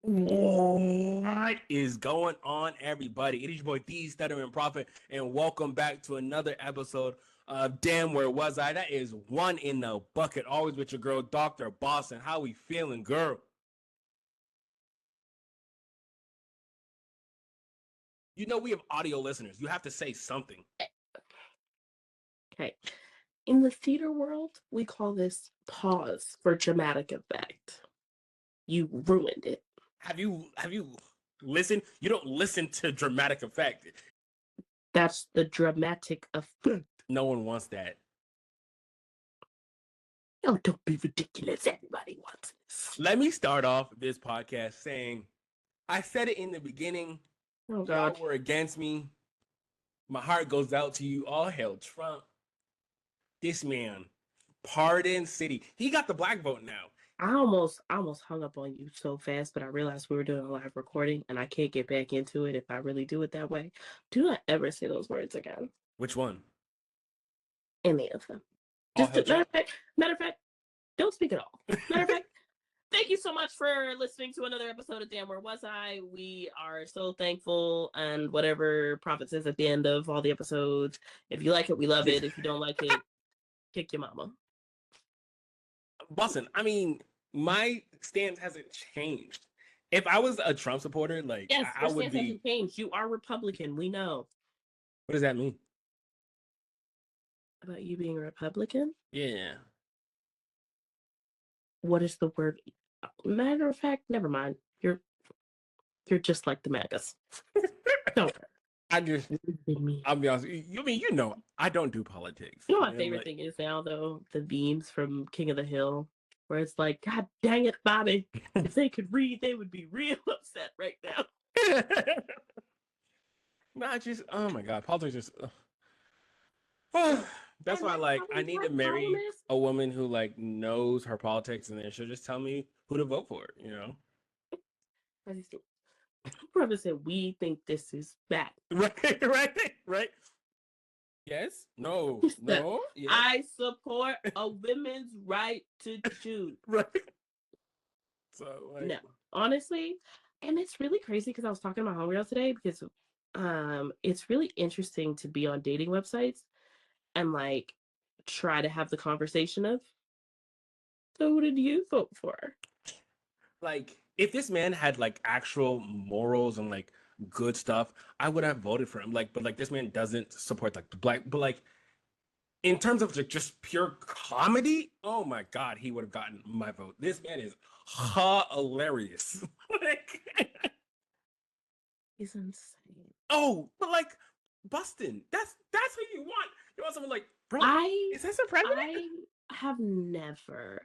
What is going on, everybody? It is your boy, The Stuttering Prophet, and welcome back to another episode of Damn Where Was I? That is one in the bucket. Always with your girl, Dr. Boston. How we feeling, girl? You know we have audio listeners. You have to say something. Okay. In the theater world, we call this pause for dramatic effect. You ruined it. Have you listened? You don't listen to dramatic effect. That's the dramatic effect. No one wants that. Oh, don't be ridiculous. Everybody wants this. Let me start off this podcast saying I said it in the beginning. Oh, Y'all God. were against me. My heart goes out to you. All hail Trump. This man, Pardon City. He got the black vote now. I almost hung up on you so fast, but I realized we were doing a live recording and I can't get back into it if I really do it that way. Do not ever say those words again. Which one? Any of them. All Just hail Trump. matter of fact, don't speak at all. Matter of fact, thank you so much for listening to another episode of Damn Where Was I? We are so thankful, and whatever Prophet says at the end of all the episodes, if you like it, we love it. If you don't like it, kick your mama. Boston, I mean, my stance hasn't changed. If I was a Trump supporter, like Yes, I your would stance be. hasn't changed. You are Republican. We know What does that mean? about you being a Republican. Yeah. What is the word? Matter of fact, never mind. You're just like the MAGAs. Don't. I just, Me. I'll be honest. You mean, I don't do politics. You know my And, favorite like, thing is now though the memes from King of the Hill, where it's like, God dang it, Bobby! If they could read, they would be real upset right now. Nah, just oh my god, politics just. That's And why, my like, I need to problem marry is, a woman who like knows her politics, and then she'll just tell me who to vote for. You know. as he said, brother said, we think this is bad. Right, right. Yes. No. No. Yes. I support a women's right to choose. Right. So like. No, honestly, and it's really crazy because I was talking to my homegirl today because it's really interesting to be on dating websites and like try to have the conversation of, so who did you vote for? Like, if this man had like actual morals and like good stuff, I would have voted for him. Like, but like this man doesn't support like the black. But like in terms of like just pure comedy, oh my god, he would have gotten my vote. This man is hilarious. Like, He's insane. oh, but like Bustin, that's who you want. You want someone like, bro, is this a president? I have never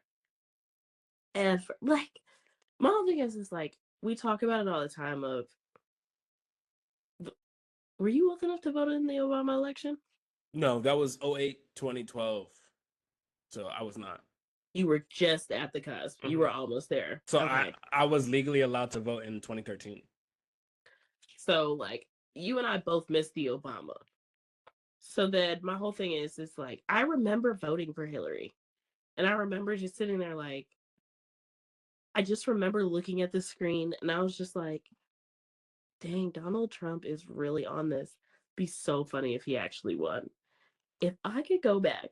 ever like my whole thing is like we talk about it all the time of, were you old enough to vote in the Obama election? No, that was 08, 2012. So I was not. You were just at the cusp. You were almost there. So Okay. I was legally allowed to vote in 2013. So like you and I both missed the Obama. So then my whole thing is like I remember voting for Hillary. And I remember just sitting there like I just remember looking at the screen and I was just like, dang, Donald Trump is really on this. Be so funny if he actually won. If I could go back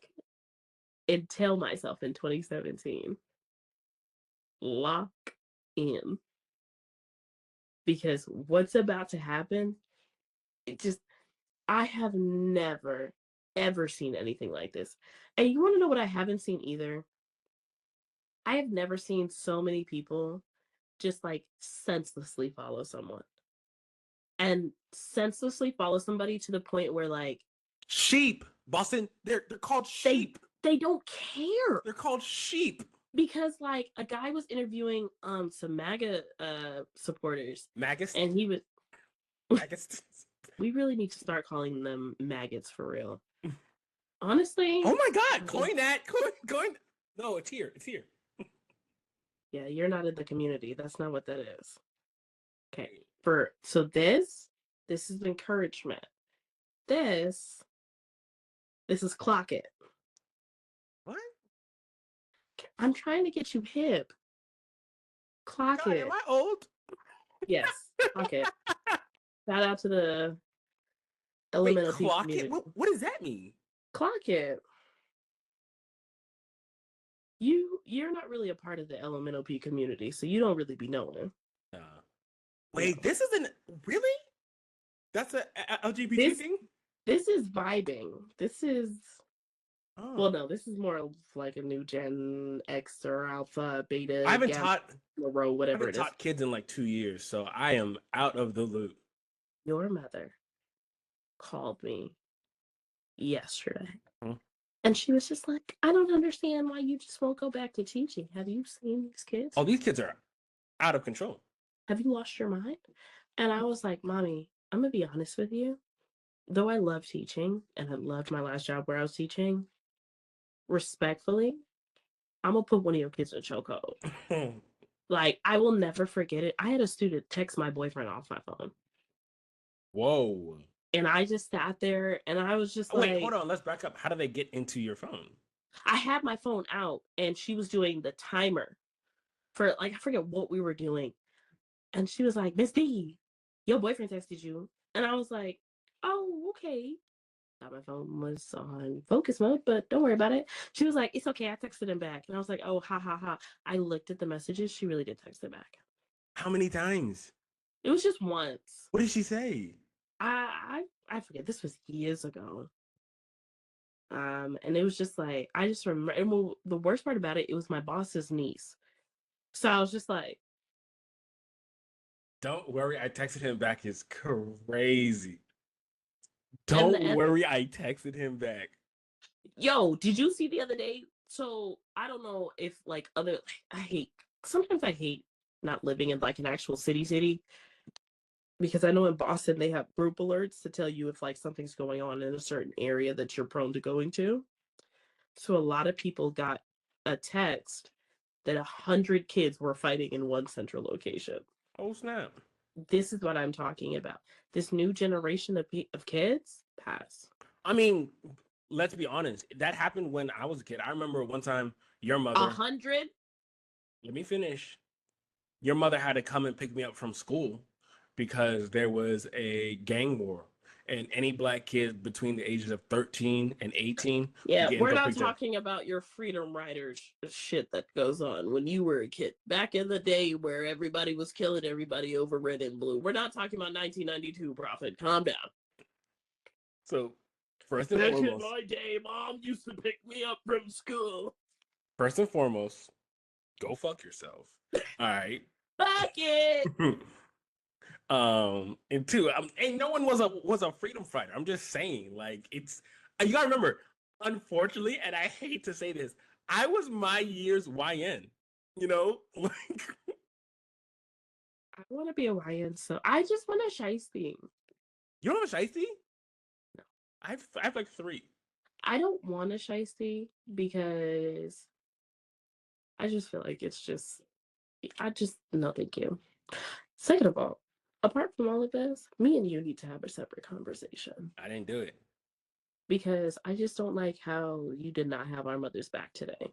and tell myself in 2017, lock in, because what's about to happen, it just, I have never, ever seen anything like this. And you want to know what I haven't seen either? I have never seen so many people just like senselessly follow someone. And senselessly follow somebody to the point where like sheep, Boston, they're called sheep. They don't care. They're called sheep. Because like a guy was interviewing some MAGA supporters. Maggots? And he was Maggots? we really need to start calling them maggots for real. Honestly. Oh my god, coin that. Coin. No, it's here. It's here. Yeah, you're not in the community. That's not what that is. Okay. So this is encouragement. This is clock it. What? I'm trying to get you hip. Clock God, it. am I old? Yes, clock it. Shout out to the Wait, elemental P clock it? community. What does that mean? Clock it. You're not really a part of the elemental P community, so you don't really be knowing. Wait, No. this isn't really? That's a LGBT This thing? this is vibing. This is Oh. well, no, this is more of like a new Gen X or Alpha, I Beta, haven't Gamma, taught Rho, I whatever haven't it is. taught kids in like 2 years, so I am out of the loop. Your mother called me yesterday. Hmm? And she was just like, I don't understand why you just won't go back to teaching. Have you seen these kids? Oh, these kids are out of control. Have you lost your mind? And I was like, Mommy, I'm going to be honest with you. Though I love teaching and I loved my last job where I was teaching, respectfully, I'm going to put one of your kids in a chokehold. Like, I will never forget it. I had a student text my boyfriend off my phone. Whoa. And I just sat there and I was just Oh, wait, hold like, on. Let's back up. How do they get into your phone? I had my phone out and she was doing the timer for like, I forget what we were doing. And she was like, Miss D, your boyfriend texted you. And I was like, oh, okay. Thought my phone was on focus mode, but don't worry about it. She was like, it's okay. I texted him back. And I was like, oh, ha, ha, ha. I looked at the messages. She really did text it back. How many times? It was just once. What did she say? I forget. This was years ago. And it was just like, I just remember, and the worst part about it, it was my boss's niece. So I was just like, Don't worry, I texted him back is crazy. and Don't worry, I texted him back. yo, did you see the other day? So I don't know if like other, sometimes I hate not living in like an actual city because I know in Boston they have group alerts to tell you if like something's going on in a certain area that you're prone to going to. So a lot of people got a text that 100 kids were fighting in one central location. Oh, snap. This is what I'm talking about. This new generation of kids pass. I mean, let's be honest. That happened when I was a kid. I remember one time your mother, 100. let me finish. Your mother had to come and pick me up from school because there was a gang war. And any black kid between the ages of 13 and 18 Yeah, getting we're go not picked up. talking about your freedom riders shit that goes on when you were a kid. Back in the day where everybody was killing everybody over red and blue. We're not talking about 1992, Prophet. Calm down. So, first and Back in foremost, my day, mom used to pick me up from school. first and foremost, go fuck yourself. All right. Fuck it. And two, and no one was a freedom fighter. I'm just saying, like it's you gotta remember. Unfortunately, and I hate to say this, I was my year's YN. You know, like I want to be a YN, so I just want a shiesty. you don't have a shiesty? No, I have like three. I don't want a shiesty because I just feel like I just, no, thank you. Second of all, apart from all of this, me and you need to have a separate conversation I didn't do it. because I just don't like how you did not have our mother's back today. What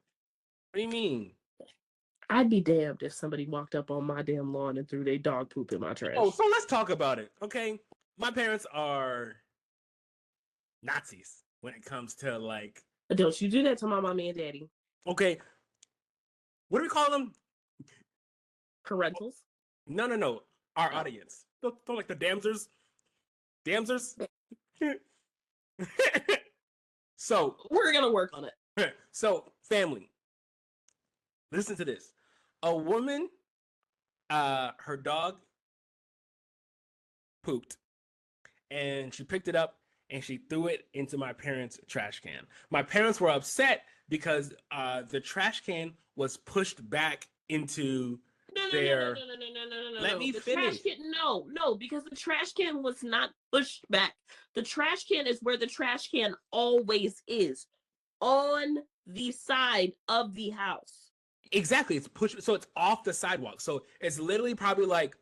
do you mean? I'd be damned if somebody walked up on my damn lawn and threw their dog poop in my Oh, trash. so let's talk about it, okay? My parents are Nazis when it comes to like, Don't you do that to my mommy and daddy. okay, what do we call them? Parentals. No, no, no. Our Oh. audience. Don't like the damsers. Damsers. So We're gonna work on it. so family, listen to this. A woman, her dog pooped, and she picked it up and she threw it into my parents' trash can. My parents were upset because the trash can was pushed back into their. Let me The finish. trash can, no, because the trash can was not pushed back. The trash can is where the trash can always is, on the side of the house. Exactly, it's pushed, so it's off the sidewalk. So it's literally probably like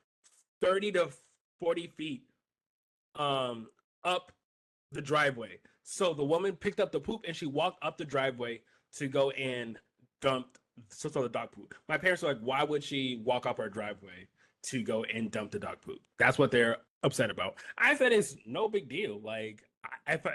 30 to 40 feet up the driveway. So the woman picked up the poop and she walked up the driveway to go and dump the dog poop. My parents were like, why would she walk up our driveway to go and dump the dog poop. That's what they're upset about. I said it's no big deal. Like if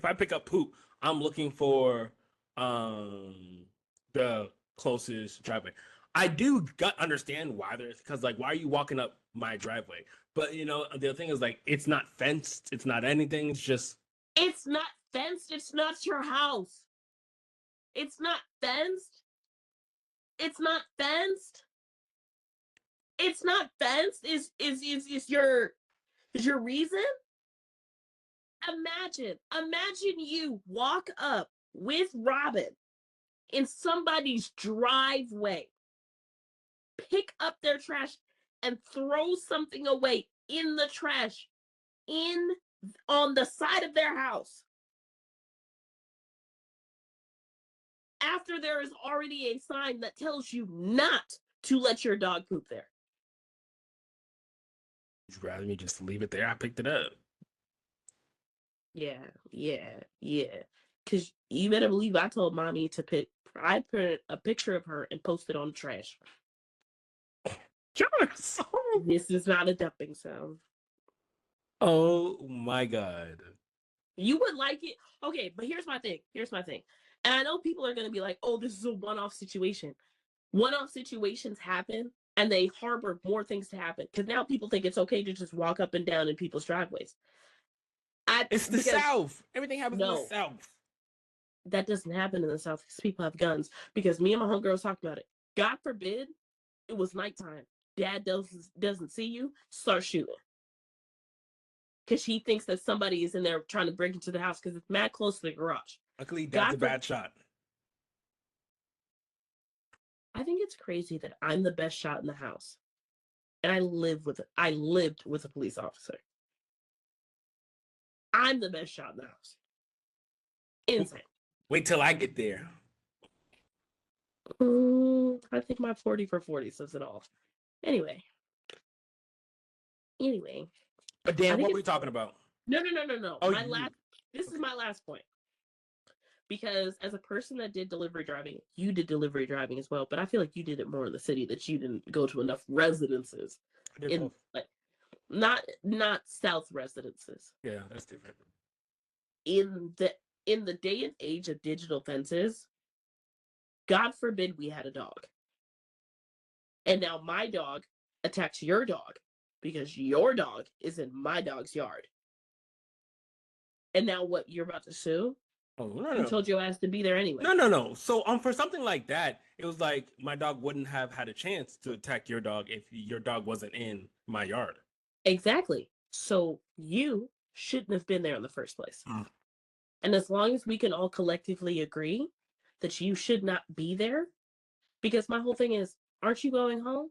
I pick up poop, I'm looking for the closest driveway. I do understand why there's because like why are you walking up my driveway? But you know the thing is like it's not fenced, it's not anything. It's just It's not fenced. It's not your house. It's not fenced. It's not fenced. It's not fenced. Is your reason? Imagine you walk up with Robin in somebody's driveway, pick up their trash, and throw something away in the trash in on the side of their house after there is already a sign that tells you not to let your dog poop there. would you rather me just leave it there? I picked it up. Yeah. Cause you better believe I told mommy to I put a picture of her and posted on the trash. This is not a dumping sound. Oh my god. You would like it. Okay, but here's my thing. And I know people are gonna be like, oh, this is a one-off situation. One-off situations happen and they harbor more things to happen. Because now people think it's okay to just walk up and down in people's driveways. It's the South. Everything happens in the South. That doesn't happen in the South because people have guns. Because me and my homegirls talked about it. God forbid it was nighttime. Dad doesn't see you, start shooting. Because he thinks that somebody is in there trying to break into the house because it's mad close to the garage. Luckily, Dad's a bad shot. I think it's crazy that I'm the best shot in the house. And I lived with a police officer. I'm the best shot in the house. Insane. Wait till I get there. I think my 40 for 40 says it all. Anyway. But Dan, what were we talking about? No. Oh, This is my last point. Because as a person that did delivery driving, you did delivery driving as well, but I feel like you did it more in the city, that you didn't go to enough residences. Like not South residences. Yeah, that's different. In the day and age of digital fences, God forbid we had a dog. And now my dog attacks your dog because your dog is in my dog's yard. And now what, you're about to sue? Oh, no. You told your ass to be there anyway. No. So for something like that, it was like my dog wouldn't have had a chance to attack your dog if your dog wasn't in my yard. Exactly. So you shouldn't have been there in the first place. And as long as we can all collectively agree that you should not be there, because my whole thing is, aren't you going home?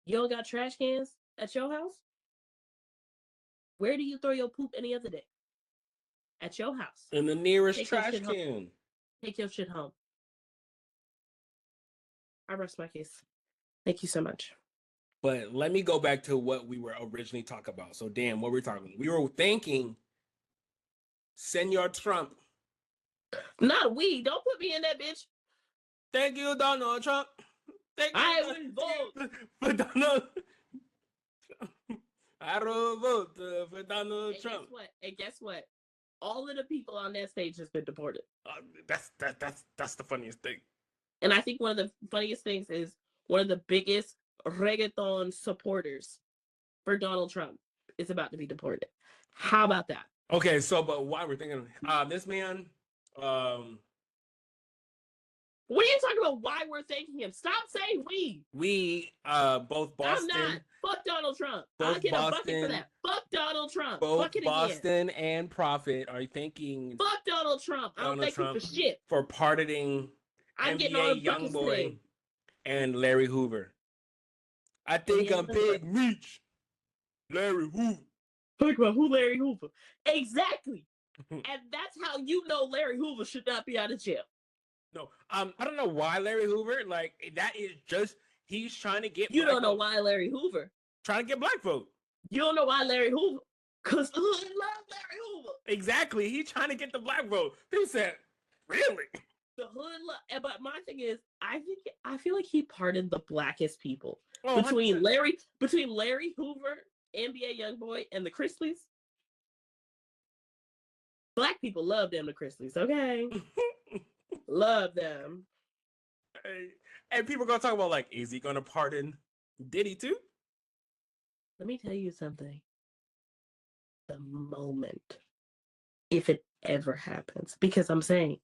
You don't got trash cans at your house? Where do you throw your poop any other day? At your house. In the nearest trash can. Take your shit home. I rest my case. Thank you so much. But let me go back to what we were originally talking about. So, Dan, what were we talking about? We were thanking Senor Trump. Not we. Don't put me in that bitch. Thank you, Donald Trump. I will vote for Donald. I will vote for Donald Trump. Guess what? All of the people on that stage has been deported. That's the funniest thing. And I think one of the funniest things is one of the biggest reggaeton supporters for Donald Trump is about to be deported. How about that? Okay, so but why we're thinking this man what are you talking about? Why we're thanking him? Stop saying we. We both Boston. I'm not. Fuck Donald Trump. I'll get a bucket for that. Fuck Donald Trump. Both Boston and Prophet are thanking. Fuck Donald Trump. I don't thank him for shit. For pardoning NBA Youngboy and Larry Hoover. I think I'm Big Reach. Larry Hoover. Talk about who Larry Hoover. Exactly. And that's how you know Larry Hoover should not be out of jail. No, I don't know why Larry Hoover. Like that is just he's trying to get. You don't know why Larry Hoover. Trying to get black folk. You don't know why Larry Hoover. Cause I love Larry Hoover. Exactly. He's trying to get the black vote. People said, really? The hood, but my thing is, I feel like he pardoned the blackest people Oh, between 100%. Larry Hoover, NBA YoungBoy, and the Chrisleys. Black people love them, the Chrisleys. Okay, love them. And people are gonna talk about like, is he gonna pardon Diddy too? Let me tell you something. The moment, if it ever happens, because I'm saying,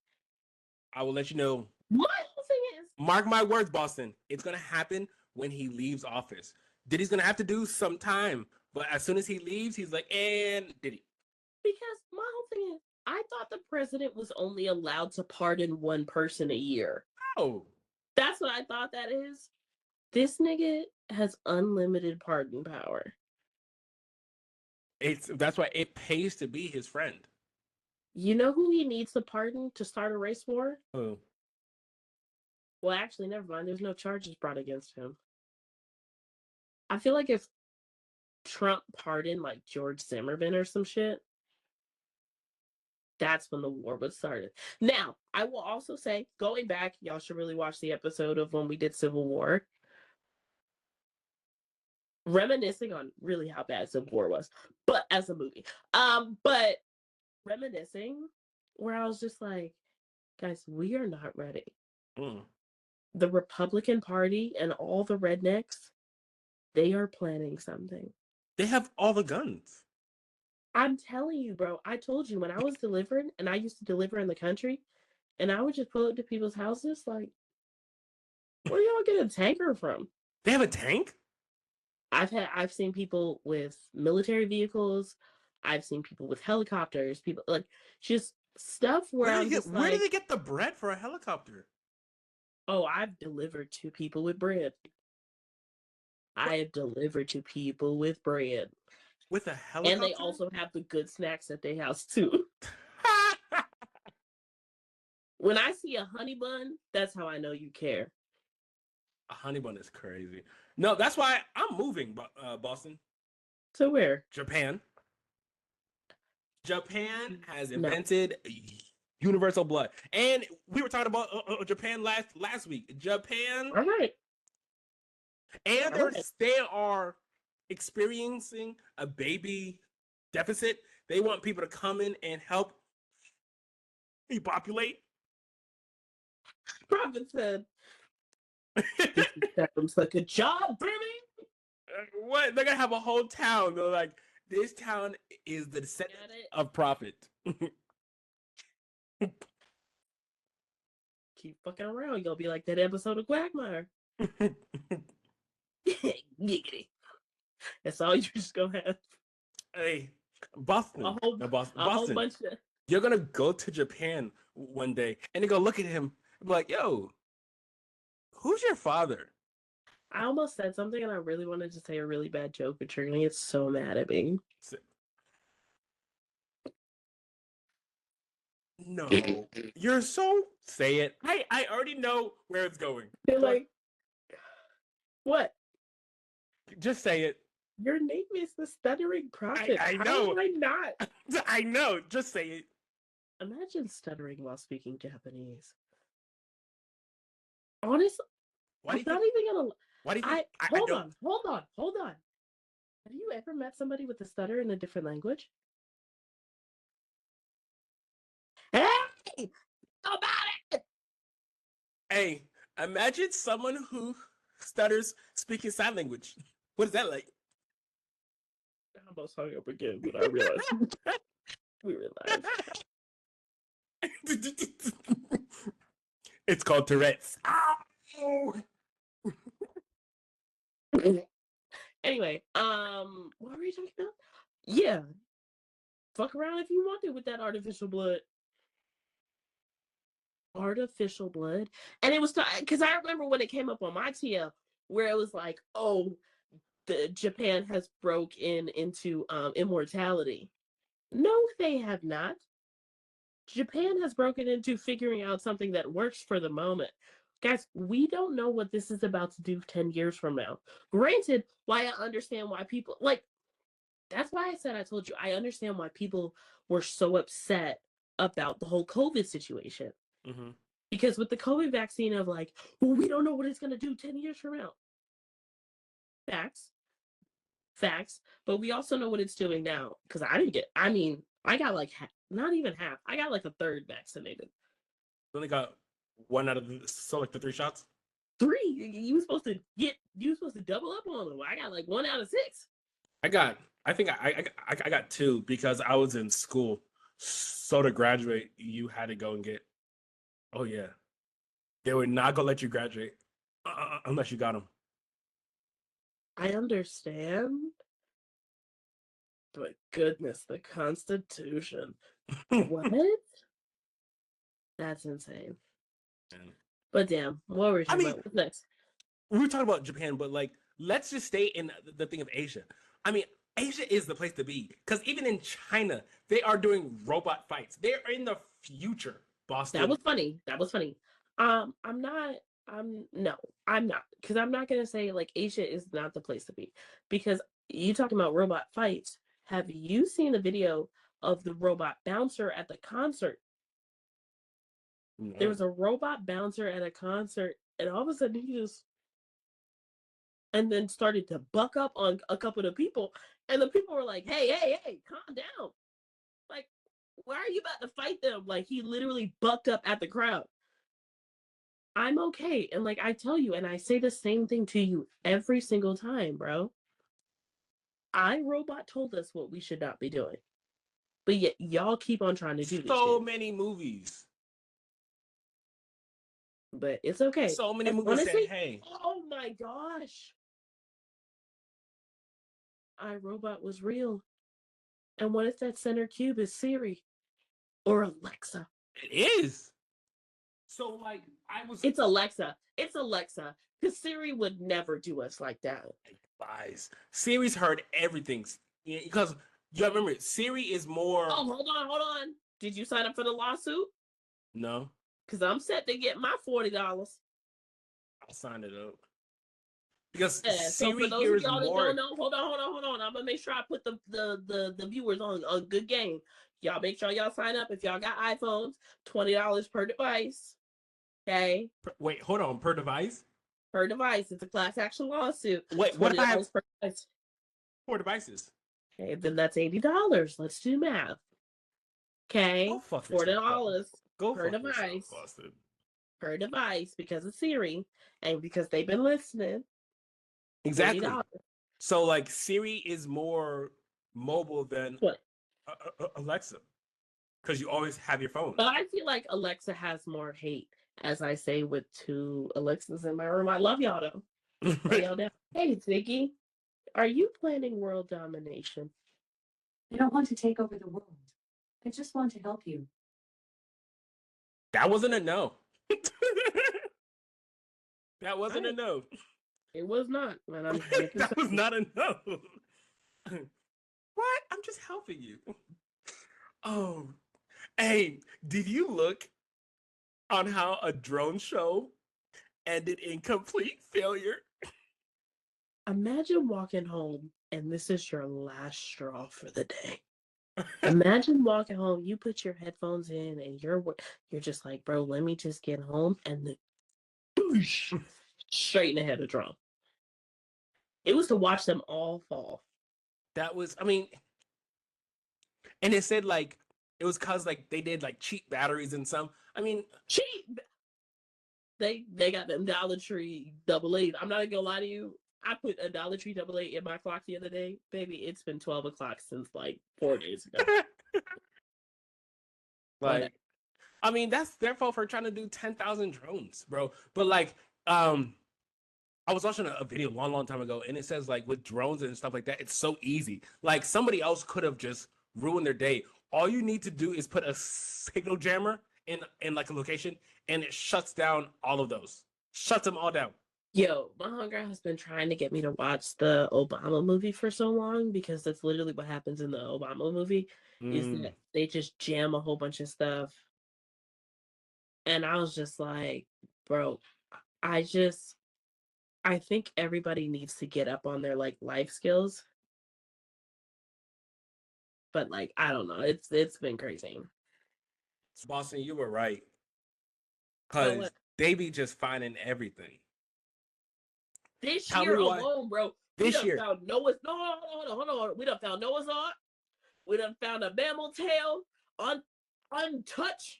I will let you know. my whole thing is, Mark my words, Boston. It's gonna happen when he leaves office. Diddy's gonna have to do some time, but as soon as he leaves, he's like, and Diddy. because my whole thing is, I thought the president was only allowed to pardon one person a year. Oh, That's what I thought that is. This nigga has unlimited pardon power. that's why it pays to be his friend. You know who he needs to pardon to start a race war? Oh, Well, actually, never mind. There's no charges brought against him. I feel like if Trump pardoned like George Zimmerman or some shit, that's when the war would start. Now, I will also say, going back, y'all should really watch the episode of when we did Civil War, reminiscing on really how bad Civil War was, but as a movie. But reminiscing where I was just like, guys, we are not ready. The Republican Party and all the rednecks, they are planning something. They have all the guns. I'm telling you, bro. I told you when I was delivering, and I used to deliver in the country, and I would just pull up to people's houses like, where y'all get a tanker from? They have a tank? I've seen people with military vehicles. I've seen people with helicopters. People like just stuff where I'm just Where did like, they get the bread for a helicopter? oh, I've delivered to people with bread. I have delivered to people with bread. With a helicopter? And they also have the good snacks at their house too. When I see a honey bun, that's how I know you care. A honey bun is crazy. No, that's why I'm moving, Boston. To where? Japan. Japan has invented universal blood, and we were talking about Japan last week. Japan, all right, and they are experiencing a baby deficit. They want people to come in and help repopulate. Prophet said, "This sounds like a job for me." What? They're gonna have a whole town. They're like, this town is the descendant of Prophet. Keep fucking around. You'll be like that episode of Quagmire. Giggity. That's all you're just gonna have. Hey, Boston. A whole bunch of. You're gonna go to Japan one day and you go look at him and be like, yo, who's your father? I almost said something and I really wanted to say a really bad joke, but you're gonna get so mad at me. No, you're so say it. I already know where it's going. They're like, what? Just say it. Your name is the Stuttering Prophet. I know. How am I not? I know. Just say it. Imagine stuttering while speaking Japanese. Honestly, I'm not even gonna. Why do you think? Hold on. Have you ever met somebody with a stutter in a different language? Hey, about it. Hey, imagine someone who stutters speaking sign language. What is that like? I almost hung up again, but I realized we were live. It's called Tourette's. Anyway, what were we talking about? Yeah, fuck around if you want to with that artificial blood. Artificial blood, and it was because I remember when it came up on my TL where it was like, oh, the Japan has broke into immortality. No, they have not. Japan has broken into figuring out something that works for the moment. Guys, we don't know what this is about to do 10 years from now. Granted, why I understand why people like that's why I said I told you I understand why people were so upset about the whole COVID situation. Mm-hmm. Because with the COVID vaccine of like, well, we don't know what it's going to do 10 years from now. Facts. Facts. But we also know what it's doing now. Because I got like not even half. I got like a third vaccinated. You only got one out of the 3 shots. 3. You were supposed to double up on them. I got like 1 out of 6. I think I got 2 because I was in school. So to graduate, you had to go and get. Oh yeah, they were not gonna let you graduate unless you got them. I understand. But goodness, the Constitution. What? That's insane. But damn, what were we talking about? What's next? We were talking about Japan, but like, let's just stay in the thing of Asia. I mean, Asia is the place to be because even in China, they are doing robot fights. They're in the future. Boston. That was funny. That was funny. I'm not. No, I'm not, because I'm not gonna say like Asia is not the place to be, because you talking about robot fights. Have you seen the video of the robot bouncer at the concert? No. There was a robot bouncer at a concert, and all of a sudden he just and then started to buck up on a couple of people, and the people were like, "Hey, hey, hey, calm down! Like, why are you about to fight them?" Like, he literally bucked up at the crowd. I'm okay, and like I tell you, and I say the same thing to you every single time, bro. iRobot told us what we should not be doing, but yet y'all keep on trying to do this. So many movies. But it's okay. So many And movies honestly, say, "Hey, oh my gosh, iRobot was real." And what if that center cube is Siri or Alexa? it is." So like, I was. It's Alexa. It's Alexa. Because Siri would never do us like that. Lies. Siri's heard everything because you remember Siri is more. Oh, hold on. Did you sign up for the lawsuit? No. Because I'm set to get my $40. I'll sign it up. Because Yeah, so Siri for those here of is y'all that more. don't know, hold on. I'm gonna make sure I put the viewers on good game. Y'all make sure y'all sign up if y'all got iPhones. $20 per device. Okay. Wait, hold on. Per device? Per device. It's a class action lawsuit. Wait, what if I have per device. 4 devices? Okay, then that's $80. Let's do math. Okay, Go fuck $40 Go per fuck device. Yourself, Boston. Per device, because of Siri and because they've been listening. Exactly. $40. So like Siri is more mobile than Alexa because you always have your phone. But I feel like Alexa has more hate, as I say with 2 Alexas in my room. I love y'all though. Lay y'all down. Hey, Ziggy, are you planning world domination? I don't want to take over the world. I just want to help you. That wasn't a no. That wasn't a no. It was not, man. I'm that was not a no. What? I'm just helping you. Oh, hey, did you look on how a drone show ended in complete failure? Imagine walking home and this is your last straw for the day. Imagine walking home, you put your headphones in and you're just like, bro, let me just get home, and then boosh, straight in the head of drone. It was to watch them all fall. That was, I mean, and it said like it was cause like they did like cheap batteries and some. I mean, cheap. They got them Dollar Tree AA. I'm not gonna lie to you. I put a Dollar Tree AA in my clock the other day, baby. It's been 12 o'clock since like 4 days ago. Like, I mean, that's their fault for trying to do 10,000 drones, bro. But like, I was watching a video a long time ago, and it says like with drones and stuff like that, it's so easy. Like somebody else could have just ruined their day. All you need to do is put a signal jammer in like a location, and it shuts down all of those. Shuts them all down. Yo, my hunger has been trying to get me to watch the Obama movie for so long, because that's literally what happens in the Obama movie. Is that they just jam a whole bunch of stuff. And I was just like, bro, I think everybody needs to get up on their like life skills. But like, I don't know. It's been crazy. Boston, you were right. Because what? they be just finding everything. This Tell year me why. alone, bro. We This done year. found Noah's. No, hold on. We done found Noah's Ark. We done found a mammal tail, untouched.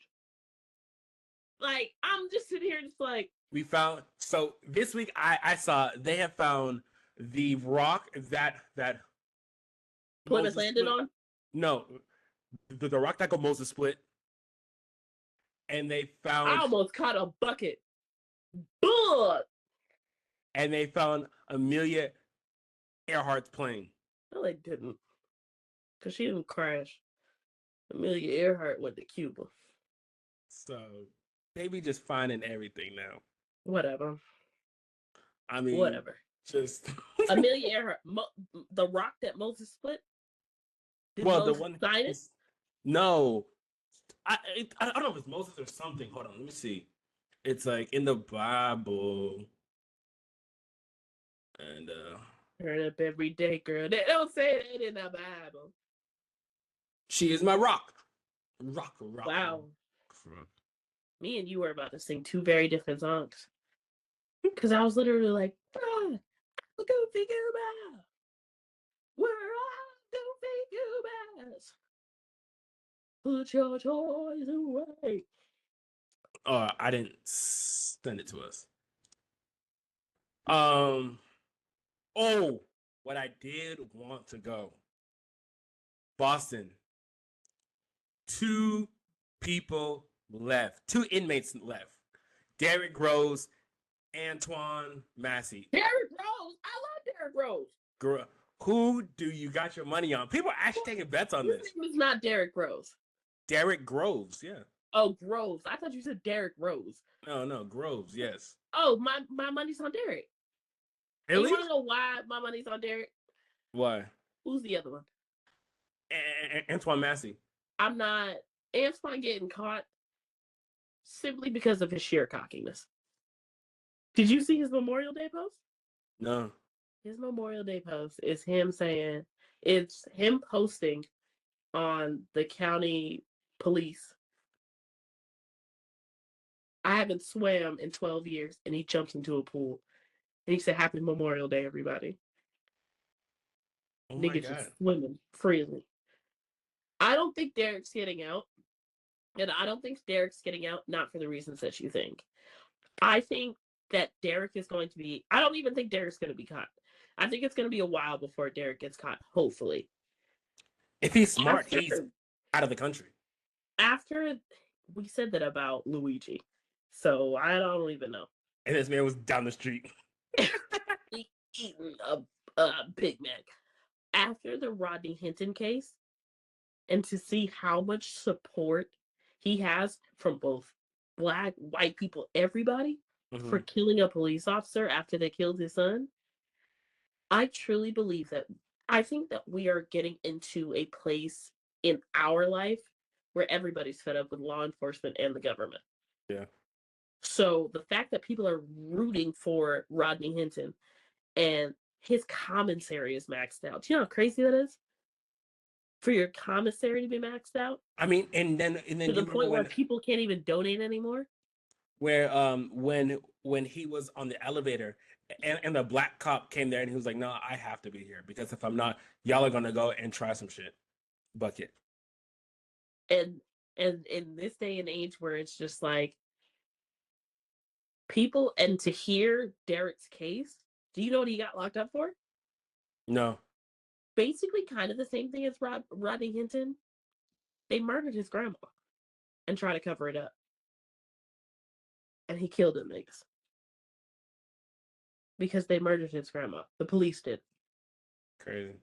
Like I'm just sitting here, just like We found so this week I saw they have found the rock that Plymouth Moses landed split. on. No, the rock that Moses split, and they I found almost caught a bucket. Bug. Amelia Earhart's plane. No, they didn't, because she didn't crash. Amelia Earhart went to Cuba. So they be just finding everything now. Whatever. I mean, Whatever. just Amelia Earhart, the rock that Moses split. Did well, Moses the one sign it? is, no, I don't know if it's Moses or something. Hold on, let me see. It's like in the Bible, and Turn up every day, girl. They don't say that in the Bible. she is my rock. Rock. Wow. Rock. Me and you were about to sing two very different songs. Because I was literally like, ah, go figure out. We're all go figure out. Put your toys away. I didn't send it to us. Oh, what I did want to go. Boston. 2 people left. 2 inmates left. Derrick Rose, Antoine Massey. Derrick Rose. I love Derrick Rose. Girl, who do you got your money on? People are actually taking bets on His this. name is not Derrick Rose. Derrick Groves, yeah. Oh, Groves. I thought you said Derrick Rose. No, Groves, yes. Oh, my money's on Derrick. And Really? you want to know why my money's on Derrick? Why? Who's the other one? Antoine Massey. I'm not. Antoine getting caught simply because of his sheer cockiness. Did you see his Memorial Day post? No. His Memorial Day post is him saying, it's him posting on the county police. I haven't swam in 12 years, and he jumps into a pool. And he said, Happy Memorial Day, everybody. Oh my Nigga God. just swimming freely. I don't think Derrick's getting out. And I don't think Derrick's getting out, not for the reasons that you think. I think that Derrick is going to be, I don't even think Derrick's going to be caught. I think it's going to be a while before Derrick gets caught, hopefully. If he's smart, he's out of the country. After we said that about Luigi. So I don't even know. And this man was down the street. Eating a Big Mac. After the Rodney Hinton case, and to see how much support he has from both Black, white people, everybody, for killing a police officer after they killed his son, I truly believe that, I think that we are getting into a place in our life where everybody's fed up with law enforcement and the government. Yeah. So the fact that people are rooting for Rodney Hinton and his commissary is maxed out. Do you know how crazy that is? For your commissary to be maxed out? I mean, and then to the point where people can't even donate anymore? Where when he was on the elevator and the black cop came there and he was like, no, I have to be here because if I'm not, y'all are gonna go and try some shit. Bucket. And in this day and age where it's just like people, and to hear Derrick's case, do you know what he got locked up for? No. Basically kind of the same thing as Rodney Hinton. They murdered his grandma and tried to cover it up. And he killed them niggas. Because they murdered his grandma. The police did. Crazy.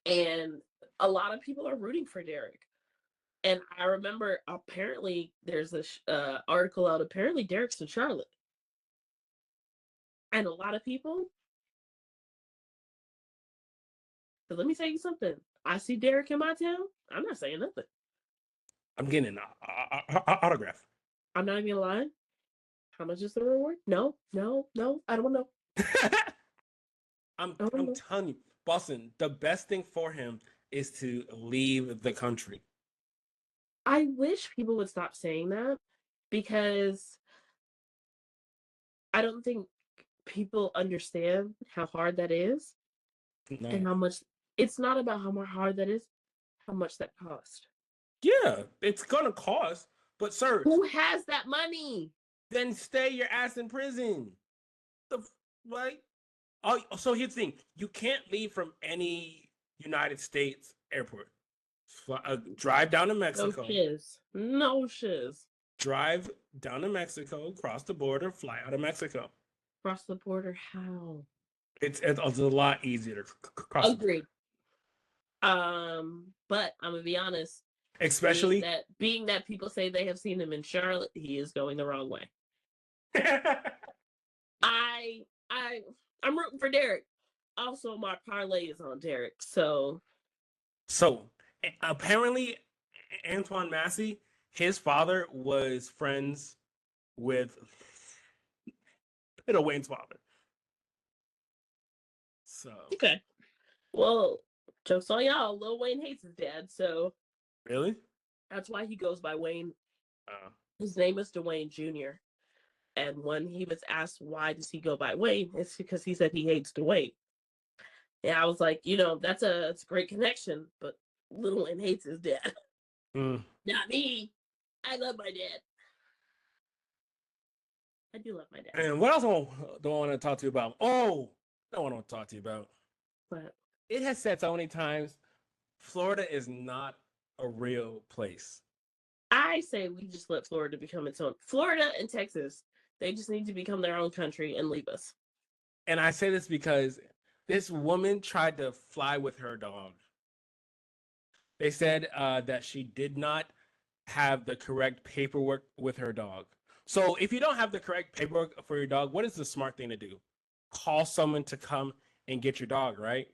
And a lot of people are rooting for Derrick. And I remember apparently there's this article out, apparently Derrick's in Charlotte. And a lot of people. So let me tell you something. I see Derrick in my town. I'm not saying nothing. I'm getting an autograph. I'm not even lying. How much is the reward? No. I don't know. I'm telling you, Boston, the best thing for him is to leave the country. I wish people would stop saying that, because I don't think people understand how hard that is No. and how much. It's not about how hard that is, how much that cost. Yeah, it's gonna cost, but sir, Who has that money? then stay your ass in prison. Right? Oh, so here's the thing: you can't leave from any United States airport. Drive down to No Mexico. shiz. No shiz. Drive down to Mexico, cross the border, fly out of Mexico. Cross the border? How? It's a lot easier to cross. Agreed. But I'm gonna be honest. Especially being that people say they have seen him in Charlotte, he is going the wrong way. I'm rooting for Derek. Also, my parlay is on Derek. So apparently, Antoine Massey, his father was friends with Little Wayne's father. So okay. Well, jokes on y'all. Lil Wayne hates his dad, so really, that's why he goes by Wayne. His name is Dwayne Jr. And when he was asked why does he go by Wayne, it's because he said he hates Dwayne. And I was like, that's a great connection, but Lil Wayne hates his dad. Not me. I love my dad. I do love my dad. And what else do I want to talk to you about? Oh, I don't want to talk to you about. But it has said so many times, Florida is not a real place. I say we just let Florida become its own. Florida and Texas, they just need to become their own country and leave us. And I say this because this woman tried to fly with her dog. They said that she did not have the correct paperwork with her dog. So if you don't have the correct paperwork for your dog, what is the smart thing to do? Call someone to come and get your dog, right?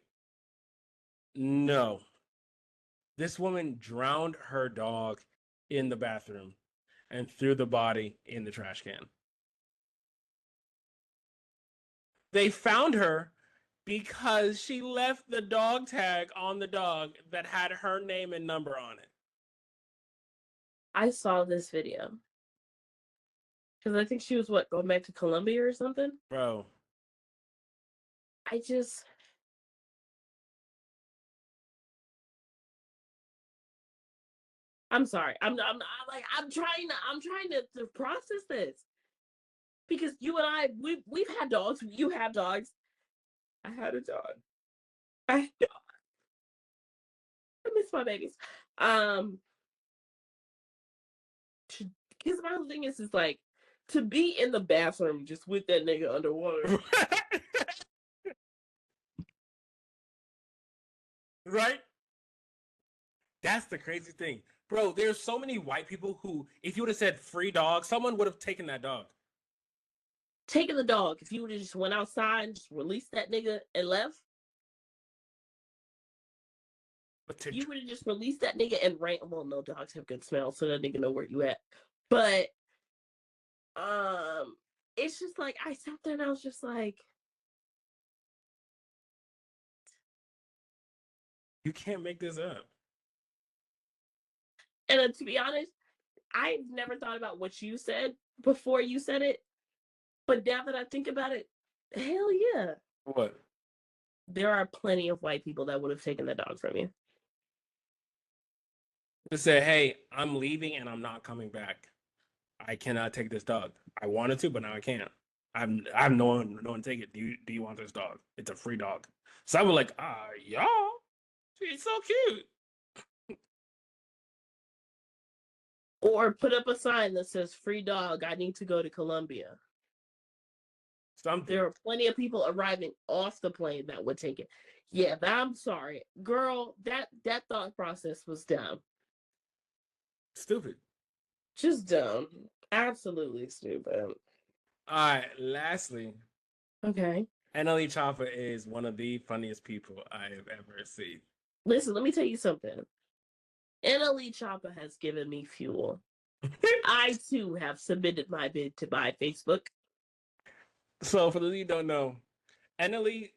No. This woman drowned her dog in the bathroom and threw the body in the trash can. They found her because she left the dog tag on the dog that had her name and number on it. I saw this video. Because I think she was, going back to Colombia or something? Bro. I'm sorry. I'm trying to process this. Because you and I, we've had dogs. You have dogs. I had a dog. I miss my babies. Because my whole thing is like, to be in the bathroom just with that nigga underwater. Right? That's the crazy thing. Bro, there's so many white people who, if you would have said free dog, someone would have taken that dog. Taking the dog. If you would have just went outside and just released that nigga and left. But you would have just released that nigga and ran. Well, no, dogs have good smell, so that nigga know where you at. But it's just like I sat there and I was just like, you can't make this up. And to be honest, I've never thought about what you said before you said it. But now that I think about it, hell yeah. What? There are plenty of white people that would have taken the dog from you. To say, hey, I'm leaving and I'm not coming back. I cannot take this dog. I wanted to, but now I can't. I'm no one take it. Do you want this dog? It's a free dog. So I was like, y'all, she's so cute. Or put up a sign that says free dog, I need to go to Colombia. There are plenty of people arriving off the plane that would take it. Yeah, but I'm sorry. Girl, that thought process was dumb. Stupid. Just dumb. Absolutely stupid. All right, lastly. Okay. NLE Choppa is one of the funniest people I have ever seen. Listen, let me tell you something. NLE Choppa has given me fuel. I, too, have submitted my bid to buy Facebook. So, for those of you who don't know, NLE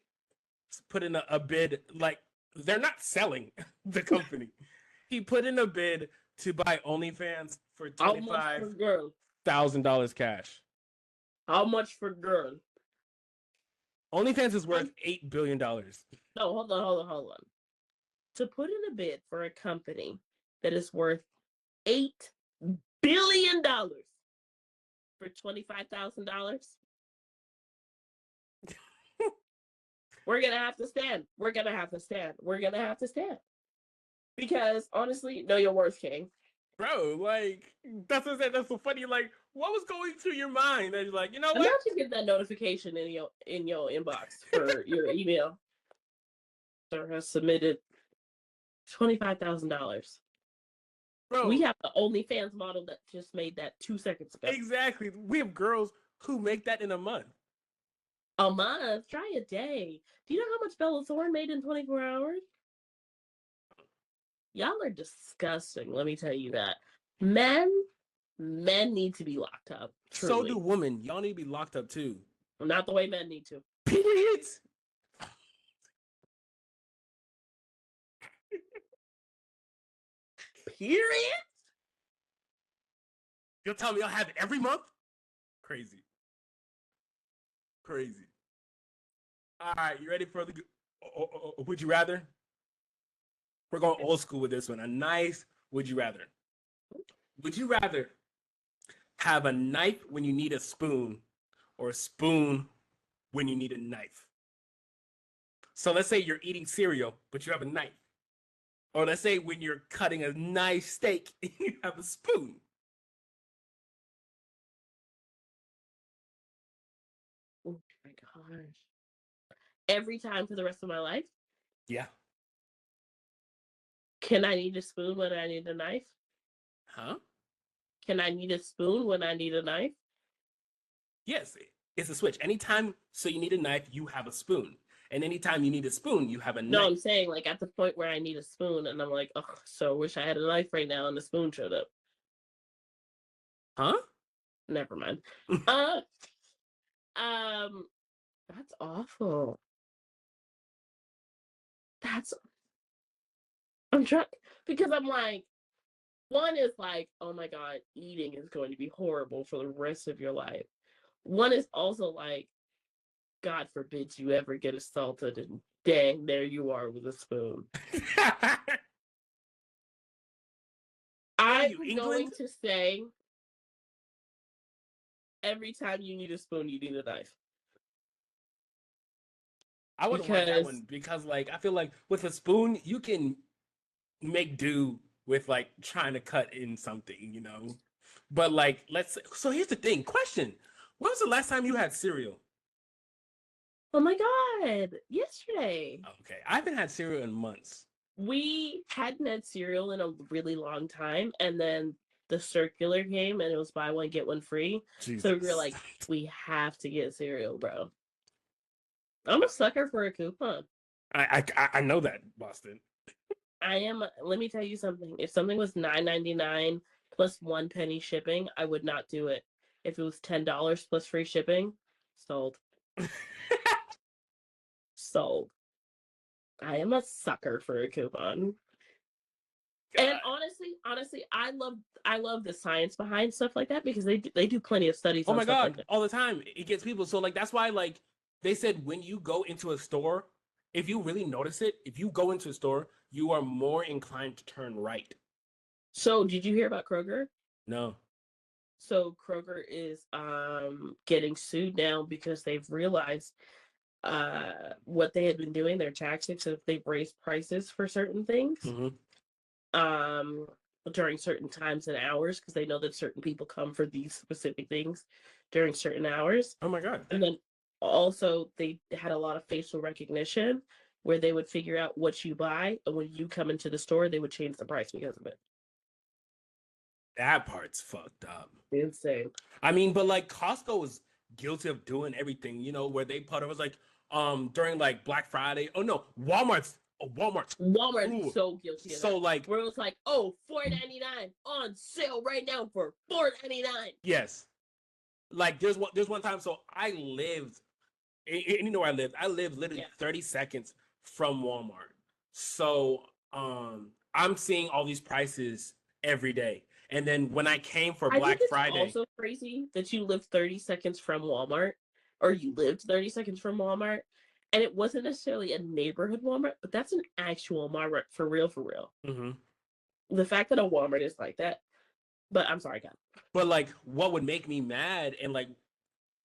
put in a bid, like, they're not selling the company. He put in a bid to buy OnlyFans for 25. $25,000 cash. How much for girl? OnlyFans is worth $8 billion. No, hold on. To put in a bid for a company that is worth $8 billion for $25,000, we're gonna have to stand. Because honestly, know your worth, King. Bro, like, that's what I said. That's so funny. Like, what was going through your mind? That you're like, you know what? Imagine getting that notification in your inbox for your email. Sir has submitted $25,000. Bro, We have the OnlyFans model that just made that 2 seconds ago. exactly. We have girls who make that in a month. A month? Try a day. Do you know how much Bella Thorne made in 24 hours? Y'all are disgusting, let me tell you that. Men need to be locked up. Truly. So do women. Y'all need to be locked up too. Not the way men need to. Period. Period? You'll tell me I'll have it every month? Crazy. All right, you ready for the would you rather? We're going old school with this one. A nice would you rather. Would you rather have a knife when you need a spoon or a spoon when you need a knife? So let's say you're eating cereal, but you have a knife. Or let's say when you're cutting a nice steak, you have a spoon. Oh my gosh. Every time for the rest of my life? Yeah. Can I need a spoon when I need a knife? Huh? Can I need a spoon when I need a knife? Yes, it's a switch. Anytime so you need a knife, you have a spoon. And anytime you need a spoon, you have a knife. No, I'm saying like at the point where I need a spoon and I'm like, oh, so I wish I had a knife right now and the spoon showed up. Huh? Never mind. That's awful. I'm trying because I'm like, one is like, oh my God, eating is going to be horrible for the rest of your life. One is also like, God forbid you ever get assaulted and dang, there you are with a spoon. I'm going to say every time you need a spoon, you need a knife. I wouldn't want that one because, like, I feel like with a spoon, you can make do with, like, trying to cut in something, you know? But, like, so here's the thing. Question. When was the last time you had cereal? Oh my God. Yesterday. Okay. I haven't had cereal in months. We hadn't had cereal in a really long time. And then the circular came and it was buy one, get one free. Jesus. So we were like, we have to get cereal, bro. I'm a sucker for a coupon. I know that, Boston. I am. Let me tell you something. If something was $9.99 plus 1 penny shipping, I would not do it. If it was $10 plus free shipping, sold. Sold. I am a sucker for a coupon. God. And honestly, I love the science behind stuff like that because they do plenty of studies. Oh my God, like all the time it gets people. So like that's why like they said when you go into a store, if you really notice it, if you go into a store, you are more inclined to turn right. So did you hear about Kroger? No. So Kroger is getting sued now because they've realized what they had been doing, their tactics, if they've raised prices for certain things during certain times and hours because they know that certain people come for these specific things during certain hours. Oh my God. And then also they had a lot of facial recognition where they would figure out what you buy, and when you come into the store, they would change the price because of it. That part's fucked up. Insane. I mean, but like Costco was guilty of doing everything, you know, where they put it was like during like Black Friday. Oh no, Walmart's ooh, so guilty of so that. like where it was like, oh, $4.99 on sale right now for $4.99. Yes. Like there's one time, so I lived you know where I lived? I lived literally 30 seconds from Walmart. So I'm seeing all these prices every day. And then when I came for I think Black it's Friday, also crazy that you live 30 seconds from Walmart, or you lived 30 seconds from Walmart, and it wasn't necessarily a neighborhood Walmart, but that's an actual Walmart for real, for real. hmm The fact that a Walmart is like that, but I'm sorry, God. but like what would make me mad and like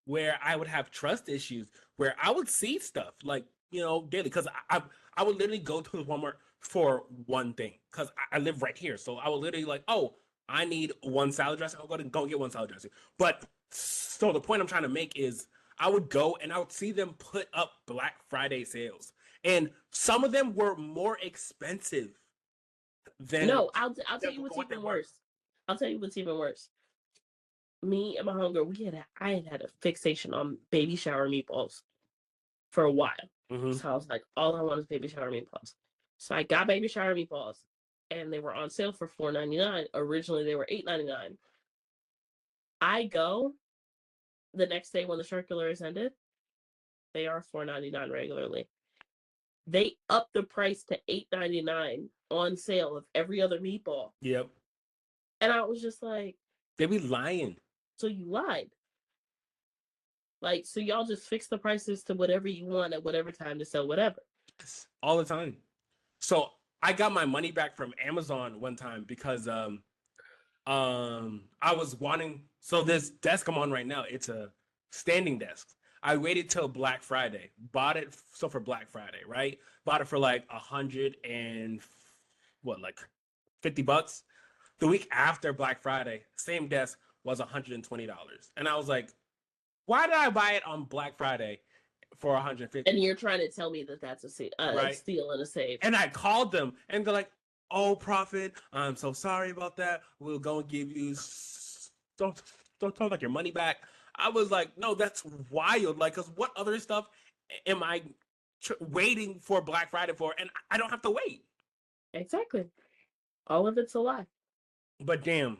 where I would have trust issues, where I would see stuff like daily, because I would literally go to the Walmart for one thing because I live right here, so I would literally like, oh, I need one salad dressing. I'll go get one salad dressing. But so the point I'm trying to make is I would go and I would see them put up Black Friday sales, and some of them were more expensive than No, I'll tell you what's what they even were. worse. I'll tell you what's even worse. Me and my homegirl, I had a fixation on baby shower meatballs for a while. Mm-hmm. So I was like, all I want is baby shower meatballs. So I got baby shower meatballs, and they were on sale for $4.99. Originally, they were $8.99. I go the next day when the circular is ended. They are $4.99 regularly. They up the price to $8.99 on sale of every other meatball, Yep. and I was just like, They be lying. so you lied. Like, so y'all just fix the prices to whatever you want at whatever time to sell whatever. All the time. So I got my money back from Amazon one time because I was wanting, so this desk I'm on right now, it's a standing desk. I waited till Black Friday, bought it so for Black Friday, right? Bought it for like 100 and what, like $50. The week after Black Friday, same desk was $120. And I was like, why did I buy it on Black Friday for 150? And you're trying to tell me that that's a Right. steal and a save. And I called them and they're like, oh, Prophet, I'm so sorry about that. We'll go and give you don't talk like your money back. I was like, no, that's wild. Like, cause what other stuff am I waiting for Black Friday for? And I don't have to wait. Exactly. All of it's a lie. But damn.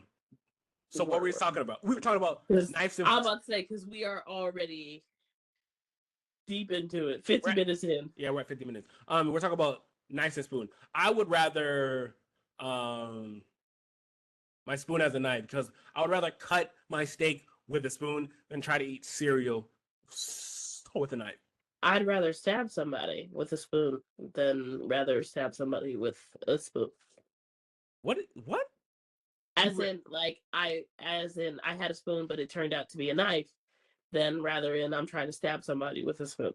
So what were we talking about? We were talking about knives and I'm about to say, because we are already deep into it. 50 minutes in. Yeah, we're at 50 minutes. We're talking about knives and spoon. I would rather my spoon as a knife because I would rather cut my steak with a spoon than try to eat cereal with a knife. I'd rather stab somebody with a spoon than rather stab somebody with a spoon. What? As in I had a spoon, but it turned out to be a knife, then rather than I'm trying to stab somebody with a spoon.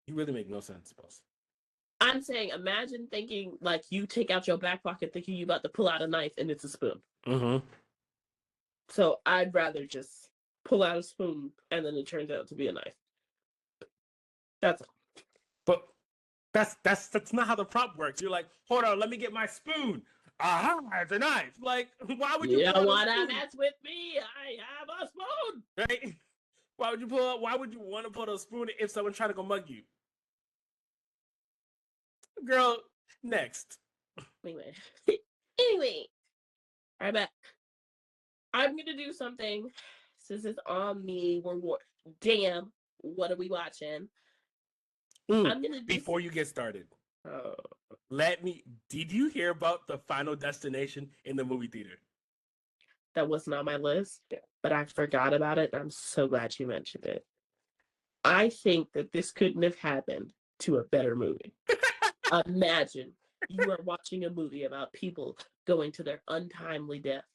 You really make no sense, boss. I'm saying, imagine thinking like you take out your back pocket thinking you about to pull out a knife and it's a spoon. Mm-hmm. So I'd rather just pull out a spoon and then it turns out to be a knife. That's all. But that's not how the prompt works. You're like, hold on, let me get my spoon. Aha, it's a knife. Like, why would you? You don't want to mess with me? I have a spoon. Right? Why would you pull up? Why would you want to put a spoon if someone's trying to go mug you? Girl, next. Anyway, all right, back. I'm gonna do something since it's on me. Damn, what are we watching? I'm gonna do Before you get started, oh. did you hear about the Final Destination in the movie theater? That wasn't on my list, but I forgot about it. I'm so glad you mentioned it. I think that this couldn't have happened to a better movie. Imagine you are watching a movie about people going to their untimely death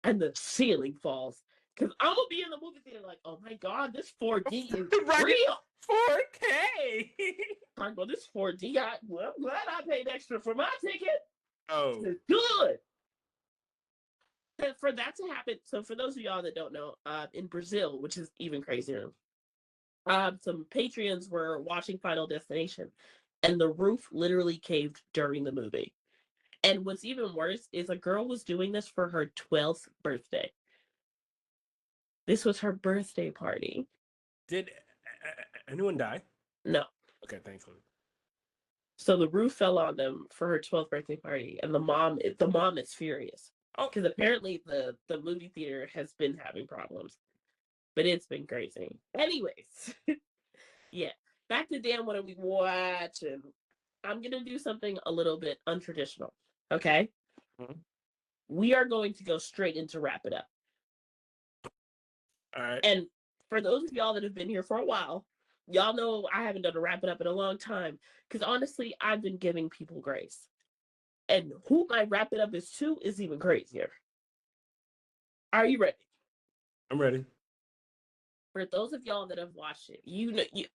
and the ceiling falls. Because I'm going to be in the movie theater like, oh my God, this 4D is real. 4K. Talking about this 4D. I'm glad I paid extra for my ticket. Oh. It's good. And for that to happen, so for those of y'all that don't know, in Brazil, which is even crazier, some Patreons were watching Final Destination, and the roof literally caved during the movie. And what's even worse is a girl was doing this for her 12th birthday. This was her birthday party. Did anyone die? No. Okay, thankfully. So the roof fell on them for her 12th birthday party, and the mom is furious. Oh, because apparently the movie theater has been having problems, but it's been crazy. Anyways, yeah, back to Dan. What are we watching? I'm gonna do something a little bit untraditional. Okay. Mhm. we are going to go straight into wrap it up. All right. And for those of y'all that have been here for a while, y'all know I haven't done a wrap it up in a long time. Because honestly, I've been giving people grace. And who my wrap it up is to is even crazier. Are you ready? I'm ready. For those of y'all that have watched it,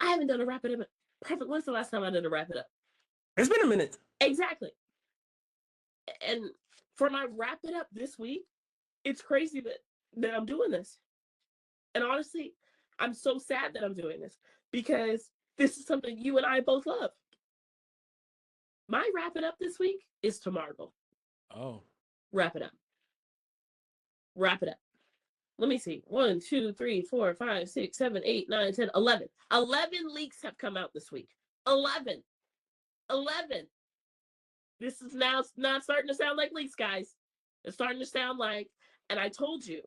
I haven't done a wrap it up. Perfect. When's the last time I did a wrap it up? It's been a minute. Exactly. And for my wrap it up this week, it's crazy that I'm doing this. And honestly, I'm so sad that I'm doing this because this is something you and I both love. My wrap it up this week is to Marvel. Oh. Wrap it up. Wrap it up. Let me see. 1, 2, 3, 4, 5, 6, 7, 8, 9, 10, 11. 11 leaks have come out this week. 11. 11. This is now not starting to sound like leaks, guys. It's starting to sound like, and I told you,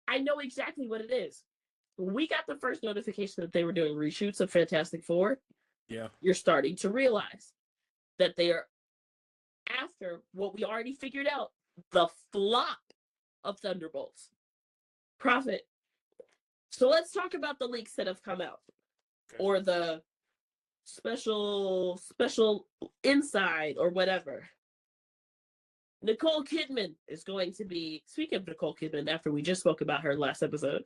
I know exactly what it is. When we got the first notification that they were doing reshoots of Fantastic Four, yeah, you're starting to realize that they are after what we already figured out, the flop of Thunderbolts. Profit. So let's talk about the leaks that have come out. Okay. Or the special inside or whatever. Nicole Kidman is going to be, speaking of Nicole Kidman, after we just spoke about her last episode,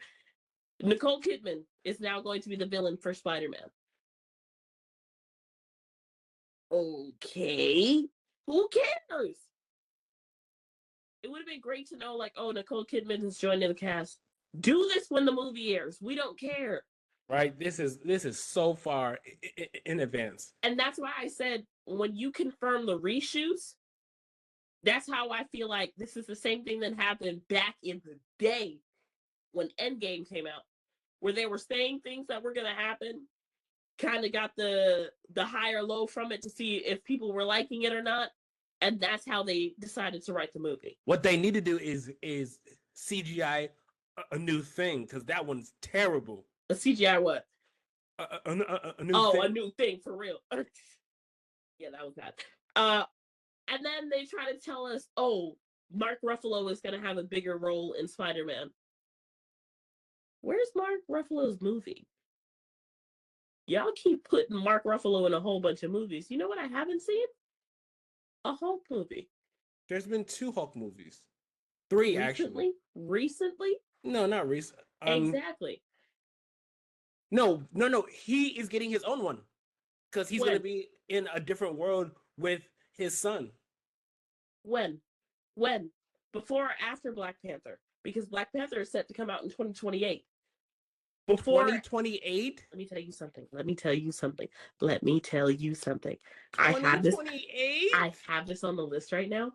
Nicole Kidman is now going to be the villain for Spider-Man. Okay. Who cares? It would have been great to know, like, oh, Nicole Kidman is joining the cast. Do this when the movie airs. We don't care. Right? This is so far in advance. And that's why I said, when you confirm the reshoots, that's how I feel like this is the same thing that happened back in the day when Endgame came out, where they were saying things that were going to happen, kind of got the high or low from it to see if people were liking it or not. And that's how they decided to write the movie. What they need to do is CGI a new thing, because that one's terrible. A CGI what? A new thing. A new thing for real. Yeah, that was bad. And then they try to tell us, oh, Mark Ruffalo is going to have a bigger role in Spider-Man. Where's Mark Ruffalo's movie? Y'all keep putting Mark Ruffalo in a whole bunch of movies. You know what I haven't seen? A Hulk movie. There's been 2 Hulk movies. 3, actually. Recently? No, not recent. Exactly. No. He is getting his own one. Because he's going to be in a different world with his son. When? Before or after Black Panther? Because Black Panther is set to come out in 2028. Before 2028? Let me tell you something. 2028? I have this on the list right now.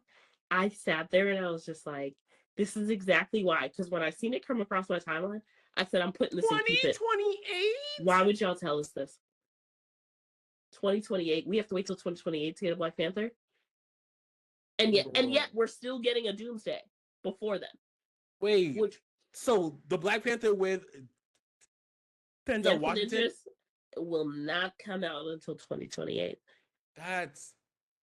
I sat there and I was just like, this is exactly why. Because when I seen it come across my timeline, I said, I'm putting this in 2028? Why would y'all tell us this? 2028? We have to wait till 2028 to get a Black Panther? And yet we're still getting a Doomsday before then. Wait, so the Black Panther with Denzel Washington will not come out until 2028. That's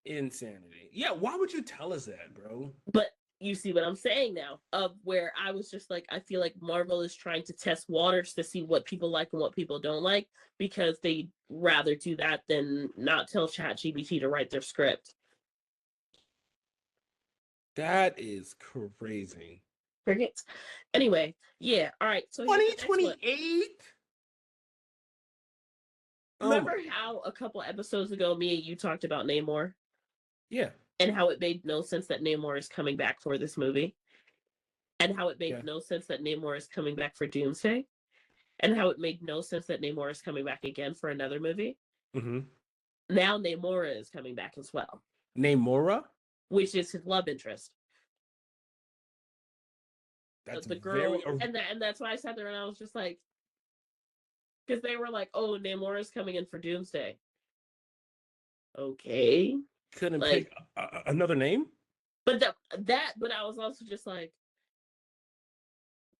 insanity. Yeah, why would you tell us that, bro? But you see what I'm saying now, of where I was just like, I feel like Marvel is trying to test waters to see what people like and what people don't like, because they'd rather do that than not tell ChatGPT to write their script. That is crazy. Crickets. Anyway, yeah. All right. So 2028. Remember how a couple episodes ago, me and you talked about Namor? Yeah. And how it made no sense that Namor is coming back for this movie, and how it made no sense that Namor is coming back for Doomsday, and how it made no sense that Namor is coming back again for another movie. Mm-hmm. Now Namora is coming back as well. Namora? Which is his love interest. That's the girl, and that's why I sat there and I was just like, because they were like, "Oh, Namora is coming in for Doomsday." Okay, couldn't pick another name. But but I was also just like,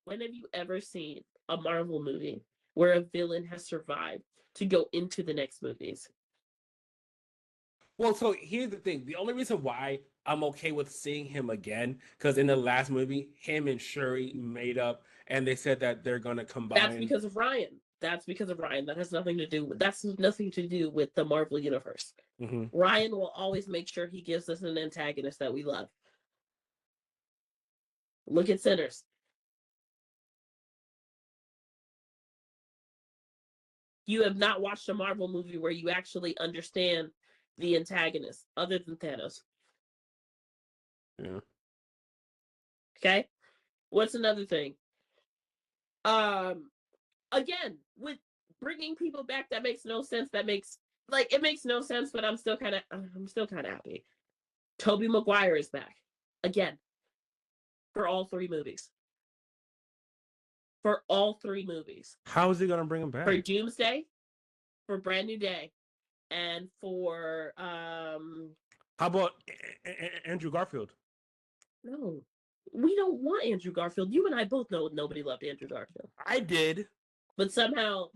when have you ever seen a Marvel movie where a villain has survived to go into the next movies? Well, so here's the thing. The only reason why I'm okay with seeing him again because in the last movie, him and Shuri made up, and they said that they're gonna That's combine. because of Ryan. That's because of Ryan. That has nothing to do with the Marvel universe. Mhm. Ryan will always make sure he gives us an antagonist that we love. Look at Sinners. You have not watched a Marvel movie where you actually understand the antagonist other than Thanos. Yeah. Okay? What's another thing? Again, with bringing people back that makes no sense. It makes no sense, but I'm still kind of happy. Tobey Maguire is back again for all three movies. For all three movies. How is he gonna bring him back? For Doomsday, for Brand New Day, and for How about Andrew Garfield? no. We don't want Andrew Garfield. You and I both know nobody loved Andrew Garfield. I did. But somehow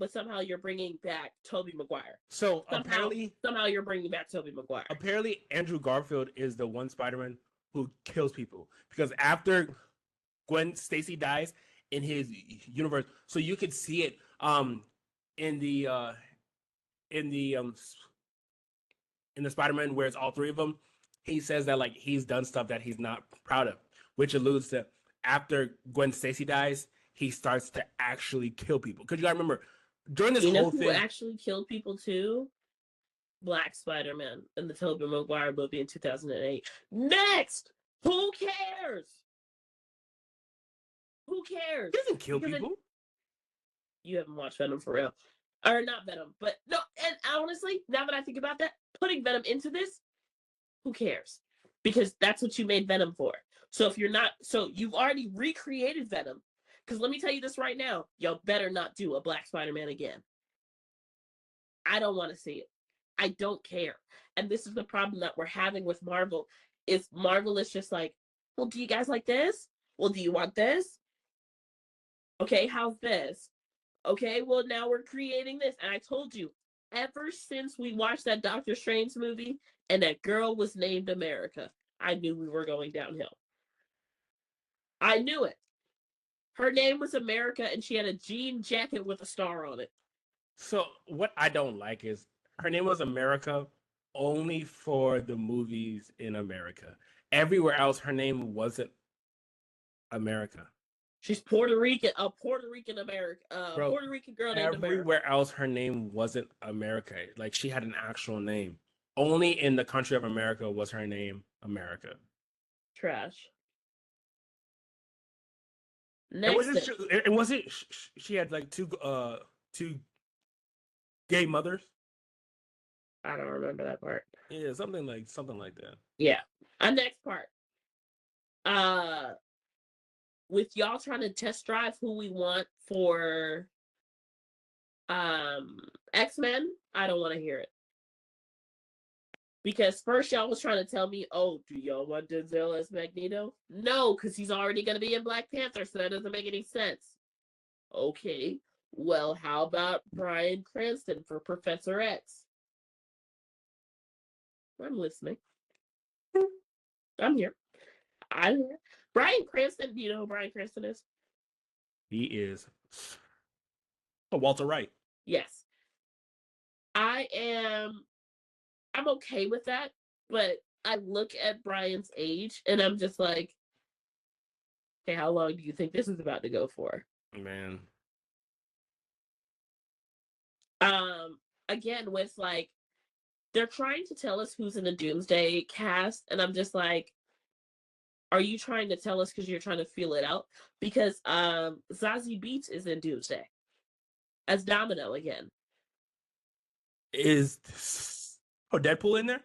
you're bringing back Tobey Maguire. So somehow you're bringing back Tobey Maguire. Apparently, Andrew Garfield is the one Spider-Man who kills people because after Gwen Stacy dies in his universe, so you could see it in the in the um in the Spider-Man where it's all three of them. He says that like he's done stuff that he's not proud of, which alludes to after Gwen Stacy dies, he starts to actually kill people. Because you gotta remember during this whole who thing, actually killed people too? Black Spider-Man in the Tobey Maguire movie in 2008. Next! Who cares? Who cares? he doesn't kill people. You haven't watched Venom for real. Or not Venom, but no, and honestly, now that I think about that, putting Venom into this, who cares? Because that's what you made Venom for. So if you're not, so you've already recreated Venom. Because let me tell you this right now, y'all better not do a Black Spider-Man again. I don't want to see it. I don't care. And this is the problem that we're having with Marvel. Is Marvel is just like, well, do you guys like this? Well, do you want this? Okay, how's this? Okay, well, now we're creating this. And I told you, ever since we watched that Doctor Strange movie and that girl was named America, I knew we were going downhill. I knew it. Her name was America and she had a jean jacket with a star on it. So what I don't like is her name was America only for the movies in America. Everywhere else, her name wasn't America. She's Puerto Rican, a Puerto Rican American, Bro, Puerto Rican girl named America. everywhere else, her name wasn't America. Like she had an actual name. Only in the country of America was her name America. Trash. And Next was thing. it wasn't she had like two gay mothers? I don't remember that part. Yeah, something like that. Yeah. Next part. With y'all trying to test drive who we want for X-Men, I don't want to hear it. Because first y'all was trying to tell me, oh, do y'all want Denzel as Magneto? No, because he's already going to be in Black Panther, so that doesn't make any sense. Okay, well, how about Bryan Cranston for Professor X? I'm listening. I'm here. I'm here. Bryan Cranston, do you know who Bryan Cranston is? He is Walter Wright. Yes. I'm okay with that, but I look at Brian's age and I'm just like, okay, how long do you think this is about to go for? Man. Again, with like, they're trying to tell us who's in the Doomsday cast, and I'm just like, are you trying to tell us because you're trying to feel it out? Because Zazie Beetz is in Doomsday as Domino again. Is Deadpool in there?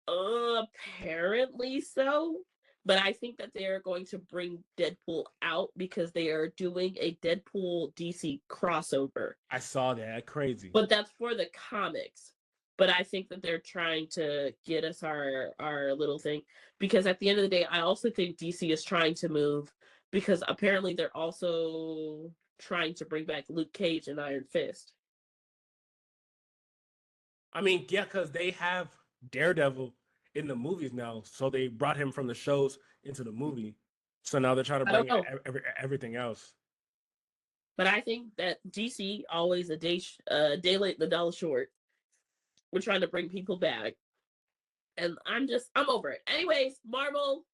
Apparently so. But I think that they are going to bring Deadpool out because they are doing a Deadpool DC crossover. I saw that. Crazy. But that's for the comics. But I think that they're trying to get us our little thing. Because at the end of the day, I also think DC is trying to move. Because apparently they're also trying to bring back Luke Cage and Iron Fist. I mean, yeah, because they have Daredevil in the movies now. So they brought him from the shows into the movie. So now they're trying to I don't bring know. everything else. But I think that DC always a day late, the dollar short. We're trying to bring people back, and I'm over it. Anyways, Marvel,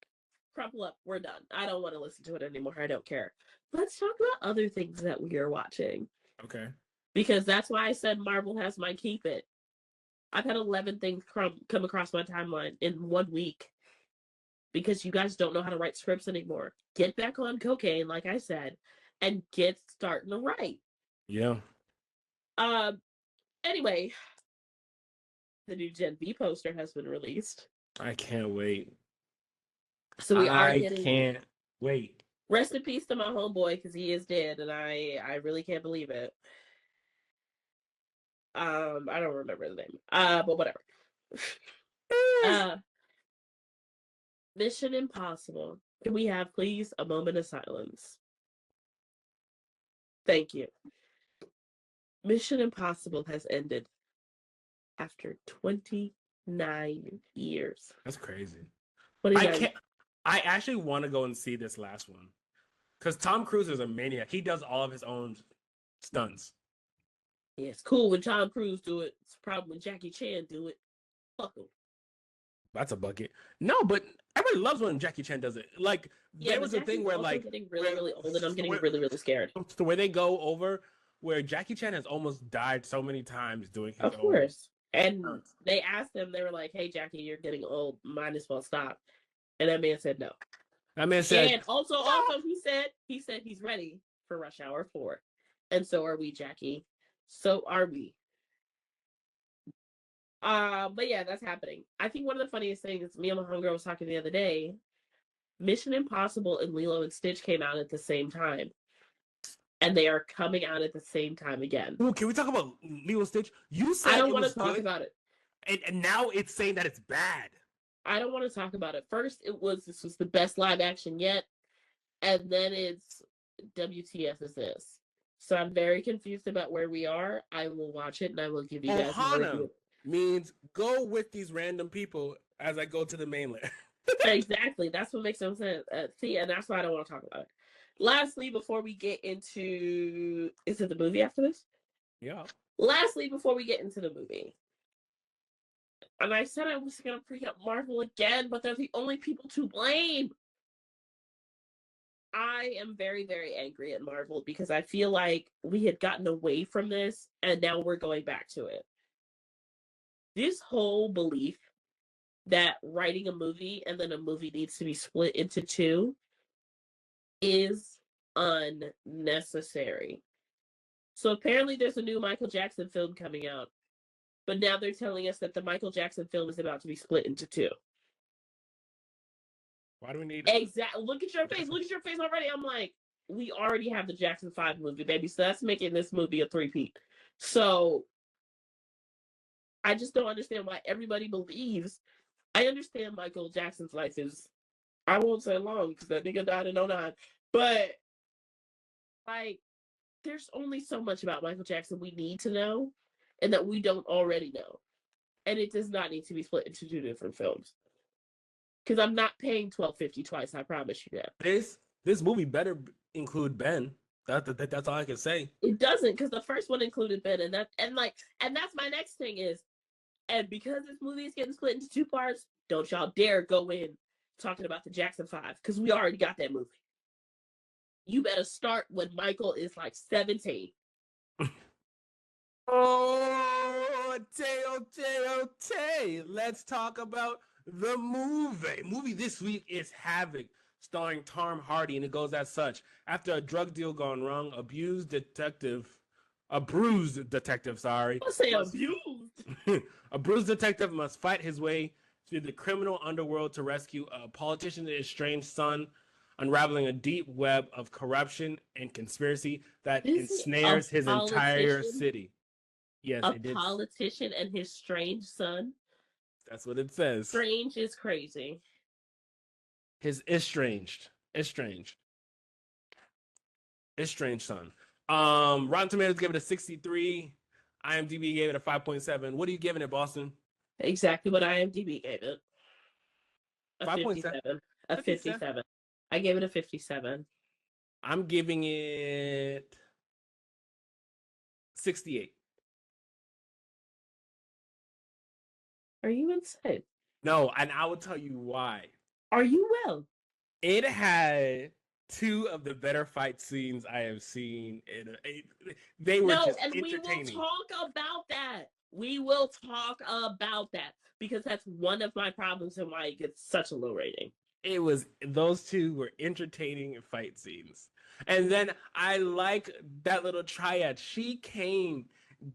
crumple up. We're done. I don't want to listen to it anymore. I don't care. Let's talk about other things that we are watching. Okay. Because that's why I said Marvel has my keep it. I've had 11 things come across my timeline in 1 week because you guys don't know how to write scripts anymore. Get back on cocaine, like I said, and get starting to write. Yeah. Anyway, the new Gen V poster has been released. I can't wait. So we are I getting can't wait. rest in peace to my homeboy because he is dead, and I really can't believe it. I don't remember the name. But whatever. Mission Impossible. Can we have, please, a moment of silence? Thank you. Mission Impossible has ended after 29 years. That's crazy. 29. I actually want to go and see this last one. Because Tom Cruise is a maniac. He does all of his own stunts. Yeah, it's cool when Tom Cruise do it. It's a problem when Jackie Chan do it. Fuck him. That's a bucket. No, but everybody loves when Jackie Chan does it. Like, Yeah, there was a thing where, like, getting really old, and I'm getting really scared. The way they go over, where Jackie Chan has almost died so many times doing his Of own. course. And they asked him, they were like, "Hey, Jackie, you're getting old. Might as well stop." And that man said no. That man said, and also he said he's ready for Rush Hour 4. And so are we, Jackie. So are we. But yeah, that's happening. I think one of the funniest things, me and my homegirl was talking the other day, Mission Impossible and Lilo and Stitch came out at the same time. And they are coming out at the same time again. Ooh, can we talk about Lilo and Stitch? You said I don't want to talk about it. And now it's saying that it's bad. I don't want to talk about it. First, this was the best live action yet. And then it's WTF is this. So I'm very confused about where we are. I will watch it and I will give you guys a review. Means go with these random people as I go to the mainland. Exactly. That's what makes no sense. See, and that's why I don't want to talk about it. Lastly, before we get into... Is it the movie after this? Yeah. Lastly, before we get into the movie. And I said I was going to bring up Marvel again, but they're the only people to blame. I am very, very angry at Marvel because I feel like we had gotten away from this and now we're going back to it. This whole belief that writing a movie and then a movie needs to be split into two is unnecessary. So apparently there's a new Michael Jackson film coming out, but now they're telling us that the Michael Jackson film is about to be split into two. Why do we need Exactly? Look at your face. Look at your face already. I'm like, we already have the Jackson 5 movie, baby. So that's making this movie a three-peat. So I just don't understand why everybody believes. I understand Michael Jackson's life is, I won't say long because that nigga died in 09. But like, there's only so much about Michael Jackson we need to know and that we don't already know. And it does not need to be split into two different films. Because I'm not paying $12.50 twice, I promise you that. This movie better include Ben. That's all I can say. It doesn't, because the first one included Ben, and that's my next thing is, and because this movie is getting split into two parts, don't y'all dare go in talking about the Jackson 5, because we already got that movie. You better start when Michael is like 17. Oh, Tay. Let's talk about the movie. Movie this week is Havoc, starring Tom Hardy, and it goes as such. After a drug deal gone wrong, a bruised detective, sorry. I'll say abused. A bruised detective must fight his way through the criminal underworld to rescue a politician's estranged son, unraveling a deep web of corruption and conspiracy that ensnares his entire city. Yes, a politician and his strange son. That's what it says. Strange is crazy. His estranged son. Rotten Tomatoes gave it a 63. IMDb gave it a 5.7. What are you giving it, Boston? Exactly what IMDb gave it. A 5.7. 57. A 57. 57. I gave it a 57. I'm giving it 68. Are you insane? No, and I will tell you why. Are you well? It had two of the better fight scenes I have seen. They were No, just and we will entertaining. talk about that. We will talk about that because that's one of my problems and why it gets such a low rating. Those two were entertaining fight scenes. And then I like that little triad. She came,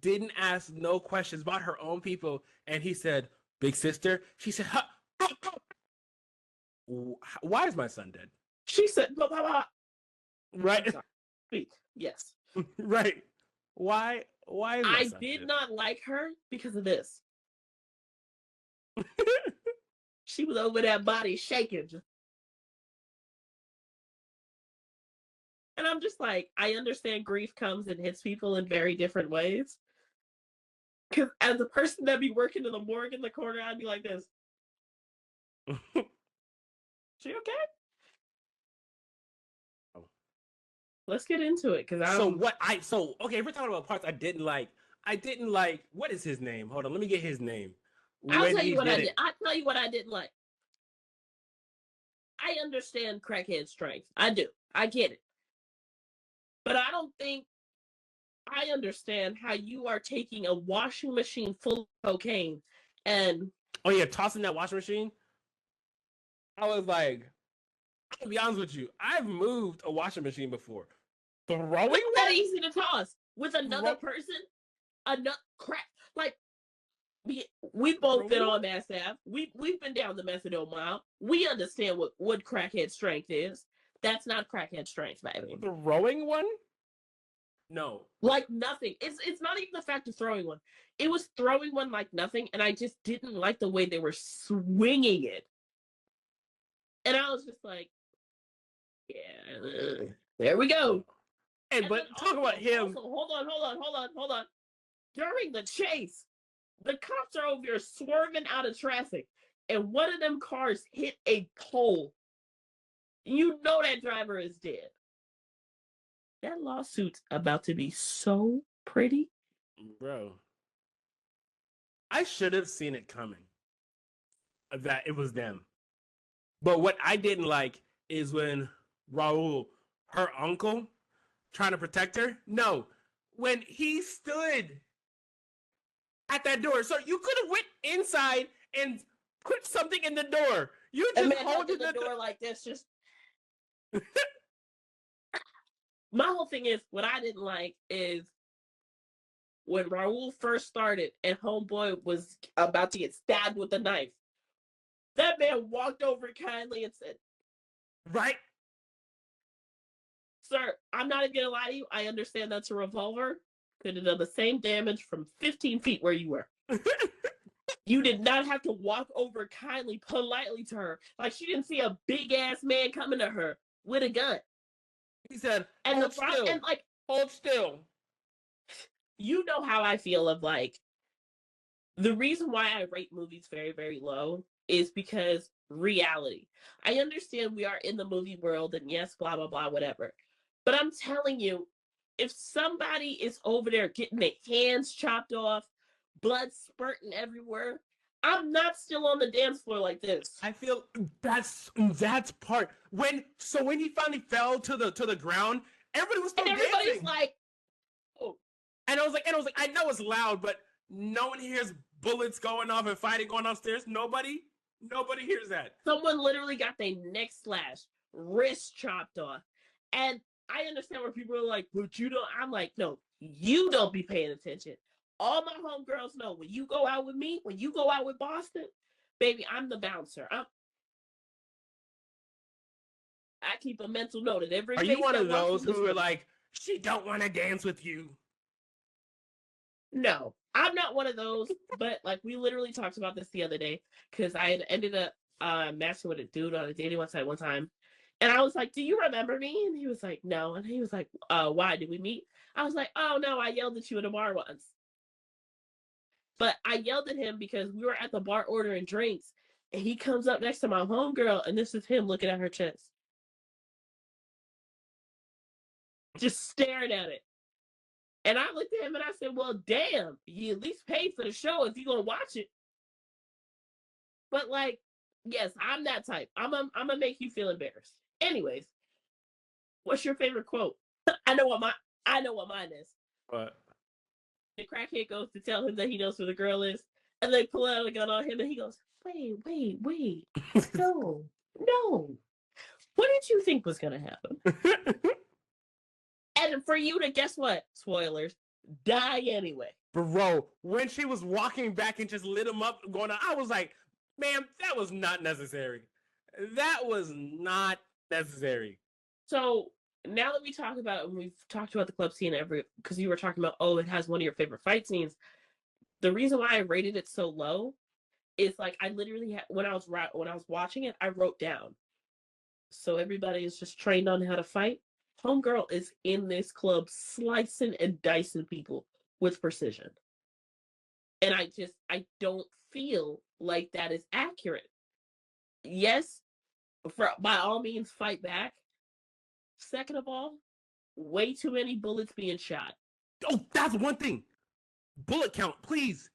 didn't ask no questions about her own people, and he said, "Big sister." She said, "Huh, huh, huh." Why is my son dead? She said, blah, blah, blah. Right. Speak. Yes. Right. Why is my I son did dead? not like her because of this. She was over that body shaking. And I'm just like, I understand grief comes and hits people in very different ways. Because as a person that be working in the morgue in the corner, I'd be like this. She okay? Oh. Let's get into it. Because okay, if we're talking about parts I didn't like, what is his name? Hold on, let me get his name. I'll tell you what I did. I'll tell you what I didn't like. I understand crackhead strength. I do. I get it. But I don't think I understand how you are taking a washing machine full of cocaine and Oh yeah, tossing that washing machine. I was like, I'll be honest with you, I've moved a washing machine before. Throwing it's that one? easy to toss with another person, another crap. Like we've both been on Mass Ave. We've been down the methadone mile. We understand what crackhead strength is. That's not crackhead strength, baby. Throwing one? No. Like nothing. It's not even the fact of throwing one. It was throwing one like nothing, and I just didn't like the way they were swinging it. And I was just like, yeah, there we go. And but talk about him. Also, hold on. During the chase, the cops are over here swerving out of traffic, and one of them cars hit a pole. You know that driver is dead. That lawsuit's about to be so pretty. Bro, I should have seen it coming that it was them. But what I didn't like is when Raul, her uncle, trying to protect her. No, when he stood at that door, so you could have went inside and put something in the door. You just holding the door like this, just. My whole thing is what I didn't like is when Raul first started and Homeboy was about to get stabbed with a knife. That man walked over kindly and said, right, sir, I'm not even gonna lie to you. I understand that's a revolver. Could have done the same damage from 15 feet where you were. You did not have to walk over kindly, politely to her. Like she didn't see a big ass man coming to her with a gun. He said, and hold still. And like, hold still. You know how I feel of like, the reason why I rate movies very, very low is because reality. I understand we are in the movie world and yes, blah, blah, blah, whatever. But I'm telling you, if somebody is over there getting their hands chopped off, blood spurting everywhere, I'm not still on the dance floor like this. I feel that's part when he finally fell to the ground, everybody was still dancing. Everybody's like, oh. And I was like, I know it's loud, but no one hears bullets going off and fighting going upstairs. Nobody hears that. Someone literally got their neck slashed, wrist chopped off. And I understand where people are like, but you don't. I'm like, no, you don't be paying attention. All my homegirls know when you go out with me, when you go out with Boston, baby, I'm the bouncer. I keep a mental note of every. Are you one of those who are like, she don't want to dance with you? No, I'm not one of those. But like, we literally talked about this the other day because I had ended up matching with a dude on a dating website one time. And I was like, do you remember me? And he was like, no. And he was like, why? Did we meet? I was like, oh, no, I yelled at you at a bar once. But I yelled at him because we were at the bar ordering drinks. And he comes up next to my homegirl, and this is him looking at her chest. Just staring at it. And I looked at him and I said, well, damn, you at least paid for the show if you're going to watch it. But like, yes, I'm that type. I'm gonna make you feel embarrassed. Anyways, what's your favorite quote? I know what mine is. What? The crackhead goes to tell him that he knows who the girl is, and they pull out a gun on him, and he goes, wait, no. What did you think was gonna happen? And for you to, guess what? Spoilers, die anyway. Bro, when she was walking back and just lit him up, going on, I was like, ma'am, that was not necessary. That was not necessary. So now that we talk about it, we've talked about the club scene because you were talking about, oh, it has one of your favorite fight scenes. The reason why I rated it so low is like I literally had, when I was watching it, I wrote down. So everybody is just trained on how to fight. Homegirl is in this club slicing and dicing people with precision. And I don't feel like that is accurate. Yes, by all means, fight back. Second of all, way too many bullets being shot. Oh, that's one thing. Bullet count, please.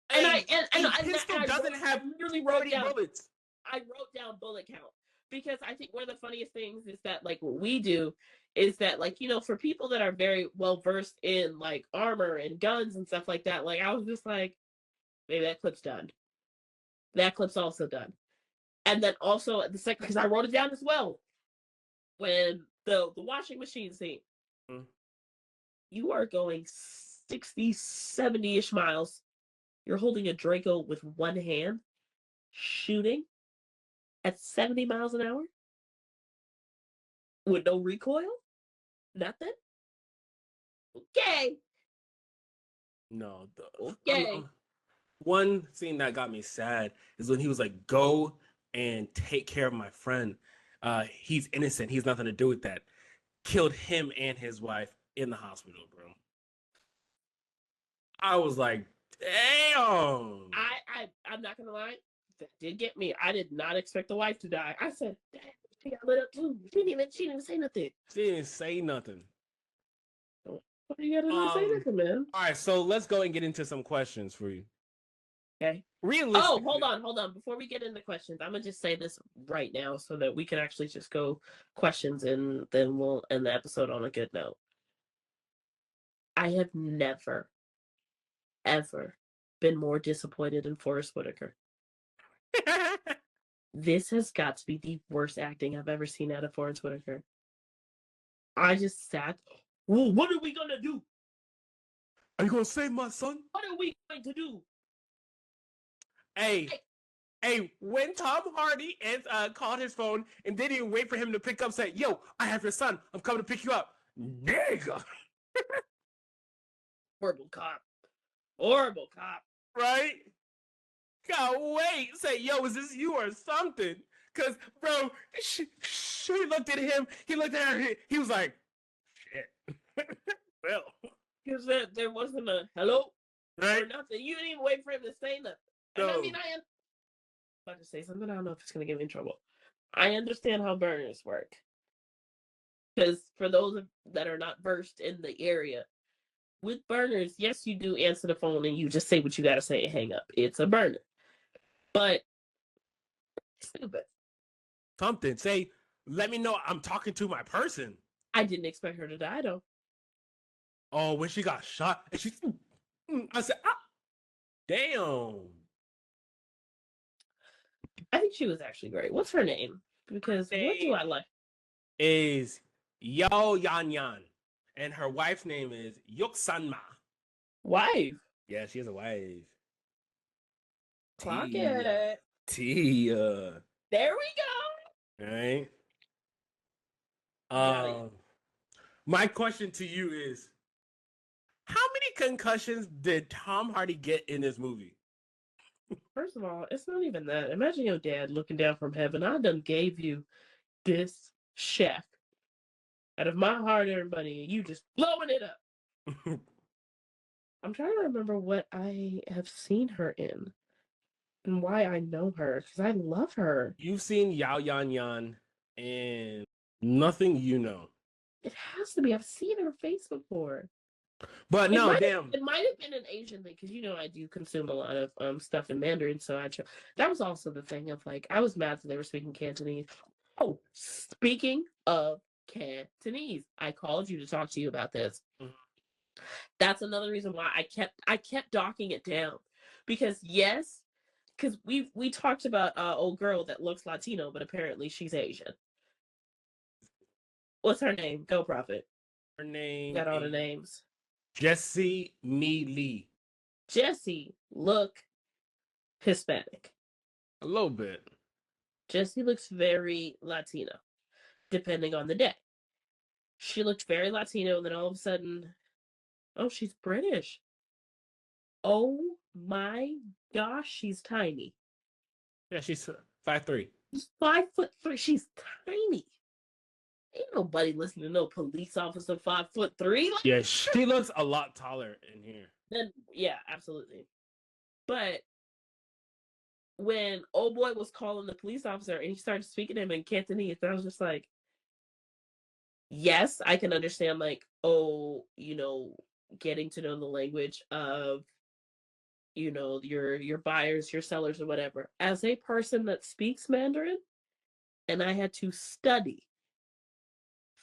And a I pistol doesn't have really 30 bullets. I wrote down bullet count because I think one of the funniest things is that like what we do is that like, you know, for people that are very well versed in like armor and guns and stuff like that, like I was just like, maybe that clip's done. That clip's also done. And then also the second, because I wrote it down as well, when the washing machine scene, you are going 60, 70-ish miles. You're holding a Draco with one hand, shooting at 70 miles an hour with no recoil? Nothing? Okay. No. Okay. One scene that got me sad is when he was like, go and take care of my friend. He's innocent. He's nothing to do with that. Killed him and his wife in the hospital, bro. I was like, damn. I'm not gonna lie, that did get me. I did not expect the wife to die. I said, damn, she got lit up too. She didn't even say nothing. She didn't say nothing. What do you gotta say nothing, man? All right, so let's go and get into some questions for you. Okay. Realistically. Oh, hold on. Before we get into questions, I'm gonna just say this right now so that we can actually just go questions and then we'll end the episode on a good note. I have never, ever been more disappointed in Forrest Whitaker. This has got to be the worst acting I've ever seen out of Forrest Whitaker. I just sat. Well, what are we gonna do? Are you gonna save my son? What are we going to do? Hey, when Tom Hardy called his phone and didn't even wait for him to pick up, said, yo, I have your son. I'm coming to pick you up. Nigga. Horrible cop. Right? Can't wait. Say, yo, is this you or something? Because, bro, she looked at him. He looked at her. He was like, shit. Well. Because there wasn't a hello right? or nothing. You didn't even wait for him to say nothing. No. And I mean, I am about to say something. I don't know if it's going to get me in trouble. I understand how burners work. Because for those that are not versed in the area, with burners, yes, you do answer the phone and you just say what you got to say and hang up. It's a burner. But stupid. Something. Say, let me know I'm talking to my person. I didn't expect her to die, though. Oh, when she got shot, and I said, ah, damn. I think she was actually great. What's her name? Because what do I like? Is Yao Yan Yan. And her wife's name is Yuksanma. Wife? Yeah, she has a wife. Clock it. Tia. There we go. Right? My question to you is, how many concussions did Tom Hardy get in this movie? First of all, it's not even that. Imagine your dad looking down from heaven. I done gave you this check out of my hard-earned money, and you just blowing it up. I'm trying to remember what I have seen her in. and why I know her because I love her. You've seen Yao Yan Yan and Nothing You Know. It has to be. I've seen her face before. But It no, might have, damn. it might have been an Asian thing because I do consume a lot of stuff in Mandarin, so that was also the thing of like I was mad that they were speaking Cantonese. Oh, speaking of Cantonese, I called you to talk to you about this. Mhm. That's another reason why I kept docking it down because yes, because we talked about old girl that looks Latino but apparently she's Asian. What's her name? Go Prophet. Her name Got all the is names. Jessie Me Lee. Jessie look Hispanic. A little bit. Jessie looks very Latino, depending on the day. She looked very Latino, and then all of a sudden, oh, she's British. Oh my gosh, she's tiny. Yeah, she's 5'3". She's 5'3". She's tiny. Ain't nobody listening to no police officer 5'3". Like, Yeah, she looks a lot taller in here. then yeah, absolutely. But when old boy was calling the police officer and he started speaking to him in Cantonese, I was just like, yes, I can understand like, oh, getting to know the language of, your buyers, your sellers or whatever. As a person that speaks Mandarin and I had to study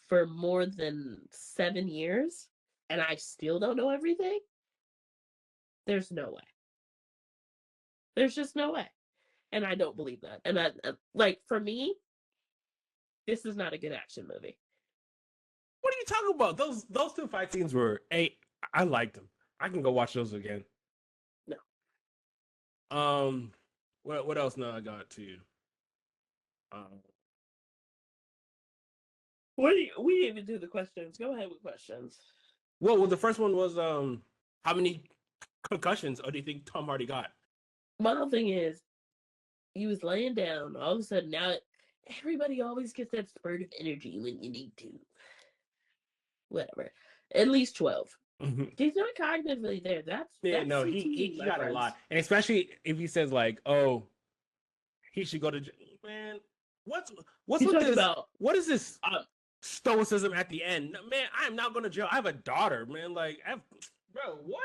for more than 7 years and I still don't know everything, there's no way. There's just no way. And I don't believe that. And like for me, this is not a good action movie. What are you talking about? Those two fight scenes were I liked them. I can go watch those again. No. What else now I got to you? We didn't even do the questions. Go ahead with questions. Well, the first one was how many concussions do you think Tom Hardy got? My whole thing is, he was laying down. All of a sudden, now everybody always gets that spurt of energy when you need to. Whatever. At least 12. He's not cognitively there. That's no, CTE, he my got friends. a lot, and especially if he says like, oh, he should go to man. What's You with talk this? about What is this stoicism at the end? Man, I am not going to jail. I have a daughter, man. Like, bro, what?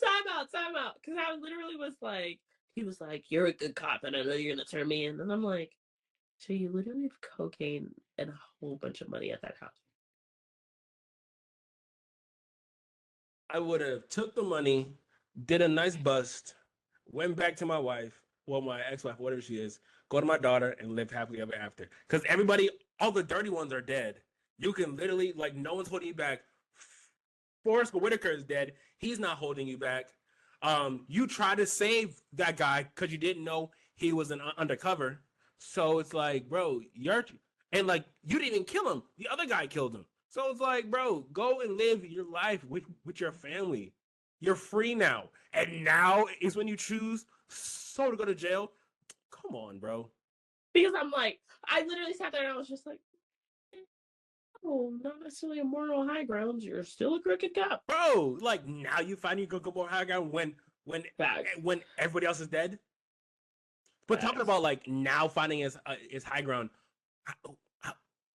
time out. Because I literally was like, he was like, you're a good cop, and I know you're gonna turn me in. And I'm like, so you literally have cocaine and a whole bunch of money at that house. I would have took the money, did a nice bust, went back to my wife, well, my ex-wife, whatever she is, go to my daughter, and live happily ever after. Because everybody, all the dirty ones are dead. You can literally, like, no one's holding you back. Forrest Whitaker is dead. He's not holding you back. You try to save that guy because you didn't know he was an undercover. So it's like, bro, and like you didn't even kill him. The other guy killed him. So it's like, bro, go and live your life with your family. You're free now. And now is when you choose so to go to jail. Come on, bro. Because I'm like, I literally sat there and I was just like, oh, not necessarily a moral high ground. You're still a crooked cop. Bro, like now you find you go more high ground Facts. when everybody else is dead. But talking about like now finding his high ground,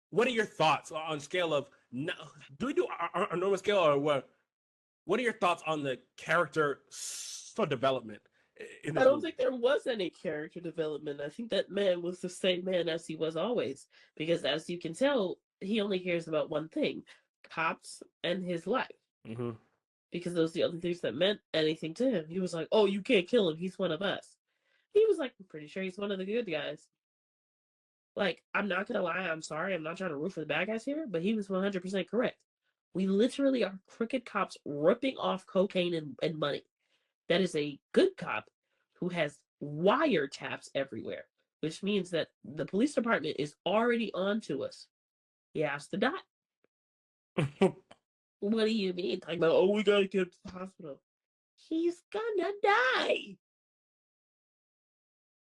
what are your thoughts on scale of do we do our normal scale or what? What are your thoughts on the character development in this I don't movie? think there was any character development. I think that man was the same man as he was always. Because as you can tell, he only cares about one thing: cops and his life. Mm-hmm. Because those are the only things that meant anything to him. He was like, oh, you can't kill him. He's one of us. He was like, I'm pretty sure he's one of the good guys. Like, I'm not going to lie. I'm sorry. I'm not trying to root for the bad guys here, but he was 100% correct. We literally are crooked cops ripping off cocaine and money. That is a good cop who has wiretaps everywhere, which means that the police department is already on to us. He has to die. What do you mean? Talking about, oh, we gotta get him to the hospital. He's gonna die.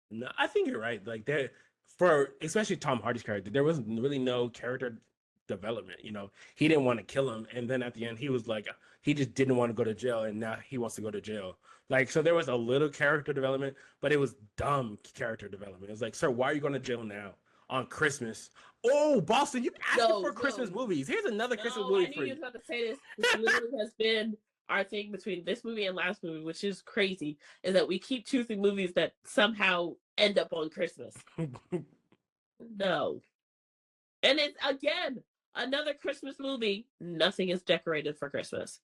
No, I think you're right. Like there, for especially Tom Hardy's character, there was really no character development. You know, he didn't want to kill him, and then at the end, he was like, he just didn't want to go to jail, and now he wants to go to jail. Like, so there was a little character development, but it was dumb character development. It was like, sir, why are you going to jail now on Christmas? Oh, Boston, you asking No, for Christmas no, movies. Here's another Christmas no. movie I knew for you you. was about to say this. This literally has been our thing between this movie and last movie, which is crazy, is that we keep choosing movies that somehow end up on Christmas. No. And it's, again, another Christmas movie. Nothing is decorated for Christmas.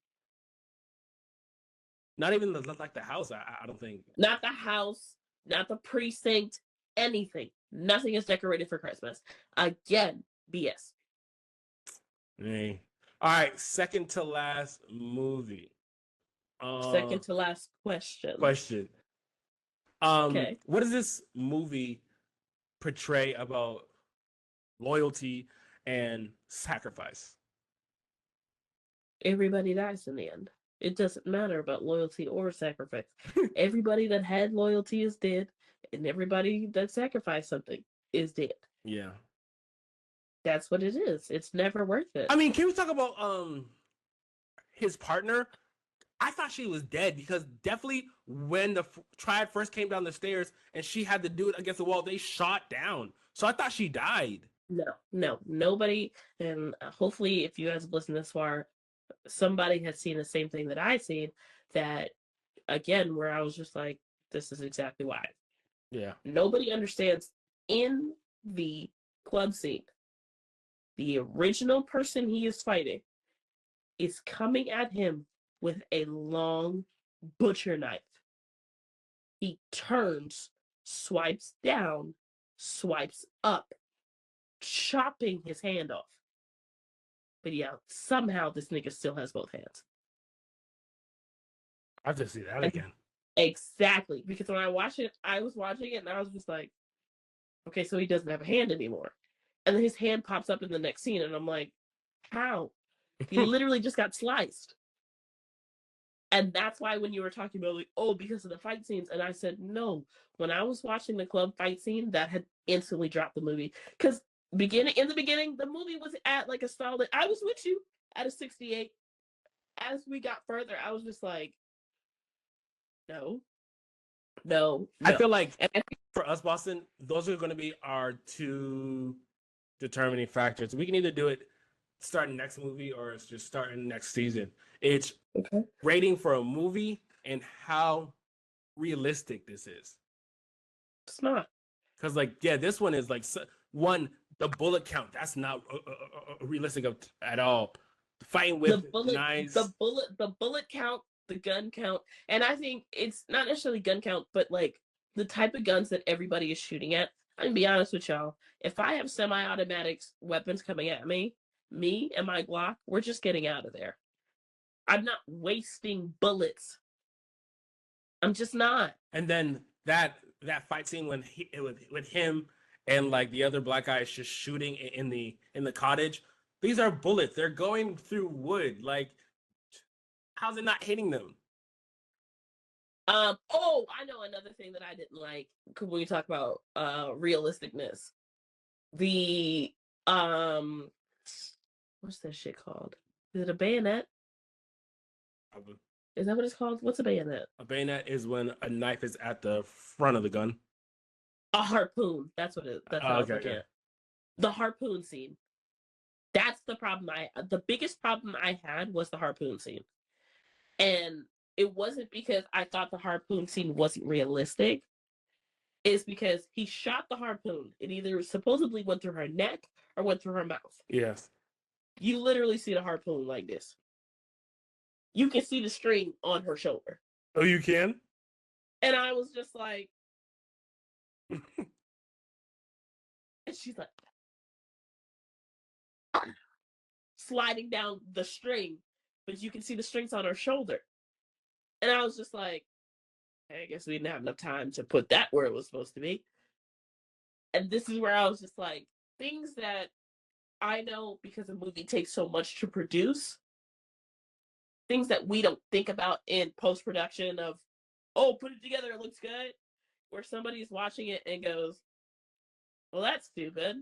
Not even like the house. I don't think. Not the house, not the precinct, anything. Nothing is decorated for Christmas. Again, BS. Hey. All right, second to last movie. Second to last question. Question. Okay. What does this movie portray about loyalty and sacrifice? Everybody dies in the end. It doesn't matter about loyalty or sacrifice. Everybody that had loyalty is dead, and everybody that sacrificed something is dead. Yeah. That's what it is. It's never worth it. I mean, can we talk about his partner? I thought she was dead because definitely when the triad first came down the stairs and she had to do it against the wall, they shot down. So I thought she died. No, nobody. And hopefully, if you guys have listened this far, somebody has seen the same thing that I seen. That again, where I was just like, this is exactly why. Yeah. Nobody understands in the club scene. The original person he is fighting is coming at him with a long butcher knife. He turns, swipes down, swipes up, chopping his hand off. But yeah, somehow this nigga still has both hands. I have to see that again. Exactly. Because when I watched it, I was watching it and I was just like, okay, so he doesn't have a hand anymore. And then his hand pops up in the next scene and I'm like, how? He literally just got sliced. And that's why when you were talking about like, oh, because of the fight scenes, and I said no. When I was watching the club fight scene, that had instantly dropped the movie. Because in the beginning, the movie was at like a solid. I was with you at a 68. As we got further, I was just like, no. I feel like for us, Boston, those are going to be our two determining factors. We can either do it starting next movie or it's just starting next season. It's rating for a movie and how realistic this is. It's not. Because like, yeah, this one is like one, the bullet count, that's not realistic at all. Fighting with knives. The bullet count, the gun count, and I think it's not necessarily gun count, but like the type of guns that everybody is shooting at. I'm gonna be honest with y'all. If I have semi-automatics weapons coming at me and my Glock, we're just getting out of there. I'm not wasting bullets. I'm just not. And then that fight scene when with him and like the other black guy is just shooting in the cottage. These are bullets. They're going through wood. Like, how's it not hitting them? Oh, I know another thing that I didn't like when we talk about realisticness. The what's that shit called? Is it a bayonet? Is that what it's called? What's a bayonet? A bayonet is when a knife is at the front of the gun. A harpoon. That's what it is. That's what I was looking at. The harpoon scene. That's the problem. The biggest problem I had was the harpoon scene. And it wasn't because I thought the harpoon scene wasn't realistic. It's because he shot the harpoon. It either supposedly went through her neck or went through her mouth. Yes. You literally see the harpoon like this. You can see the string on her shoulder. Oh, you can? And I was just like, and she's like, sliding down the string, but you can see the strings on her shoulder. And I was just like, hey, I guess we didn't have enough time to put that where it was supposed to be. And this is where I was just like, things that I know because a movie takes so much to produce, things that we don't think about in post-production of, oh, put it together, it looks good, where somebody's watching it and goes, well, that's stupid.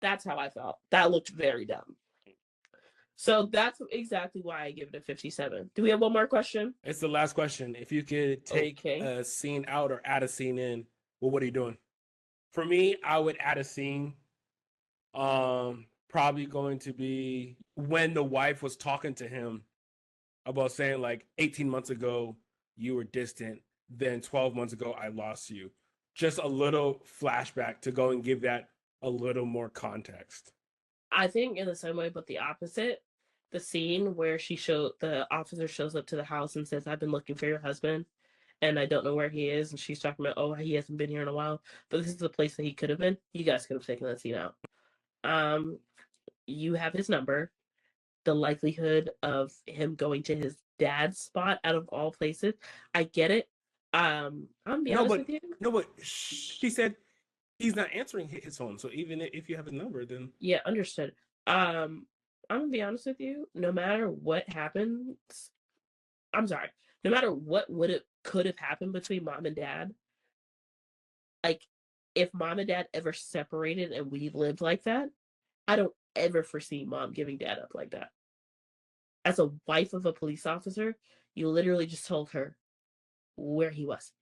That's how I felt. That looked very dumb. So that's exactly why I give it a 57. Do we have one more question? It's the last question. If you could take Okay. a scene out or add a scene in, well, what are you doing? For me, I would add a scene. Probably going to be when the wife was talking to him about saying like 18 months ago you were distant, then 12 months ago I lost you. Just a little flashback to go and give that a little more context. I think in the same way, but the opposite. The scene where the officer shows up to the house and says, "I've been looking for your husband, and I don't know where he is." And she's talking about, "Oh, he hasn't been here in a while, but this is the place that he could have been." You guys could have taken that scene out. You have his number. The likelihood of him going to his dad's spot out of all places, I get it. I'm gonna be No, honest but with you. no, but she said he's not answering his phone. So even if you have his number, then Yeah, understood. I'm gonna be honest with you. No matter what happens, I'm sorry. No matter what could have happened between mom and dad, like if mom and dad ever separated and we lived like that, I don't ever foresee mom giving dad up like that. As a wife of a police officer, you literally just told her where he was.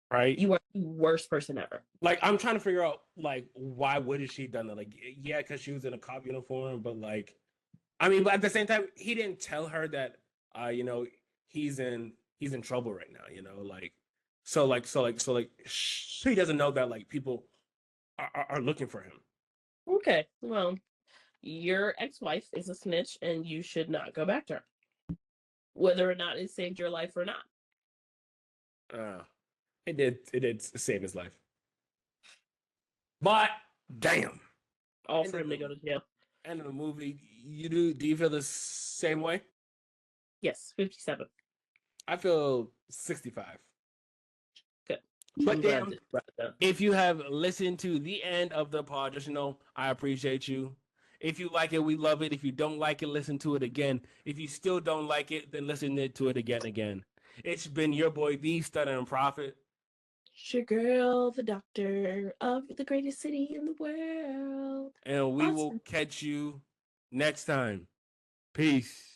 right. You are the worst person ever. Like I'm trying to figure out like why would have she done that? Like yeah, because she was in a cop uniform, but like I mean, but at the same time, he didn't tell her that you know, he's in trouble right now, you know, like so like she doesn't know that like people are looking for him. Okay, well, your ex-wife is a snitch and you should not go back to her, whether or not it saved your life or not. Uh it did save his life. But damn. All End for of him to go the to jail. end of the movie, do you feel the same way? Yes, 57. I feel 65. Good. But I'm glad damn, that brought it down. if you have listened to the end of the pod, just know I appreciate you. If you like it, we love it. If you don't like it, listen to it again. If you still don't like it, then listen to it again and again. It's been your boy, the Stuttering Prophet. It's your girl, the doctor of the greatest city in the world. And we will Awesome. catch you next time. Peace.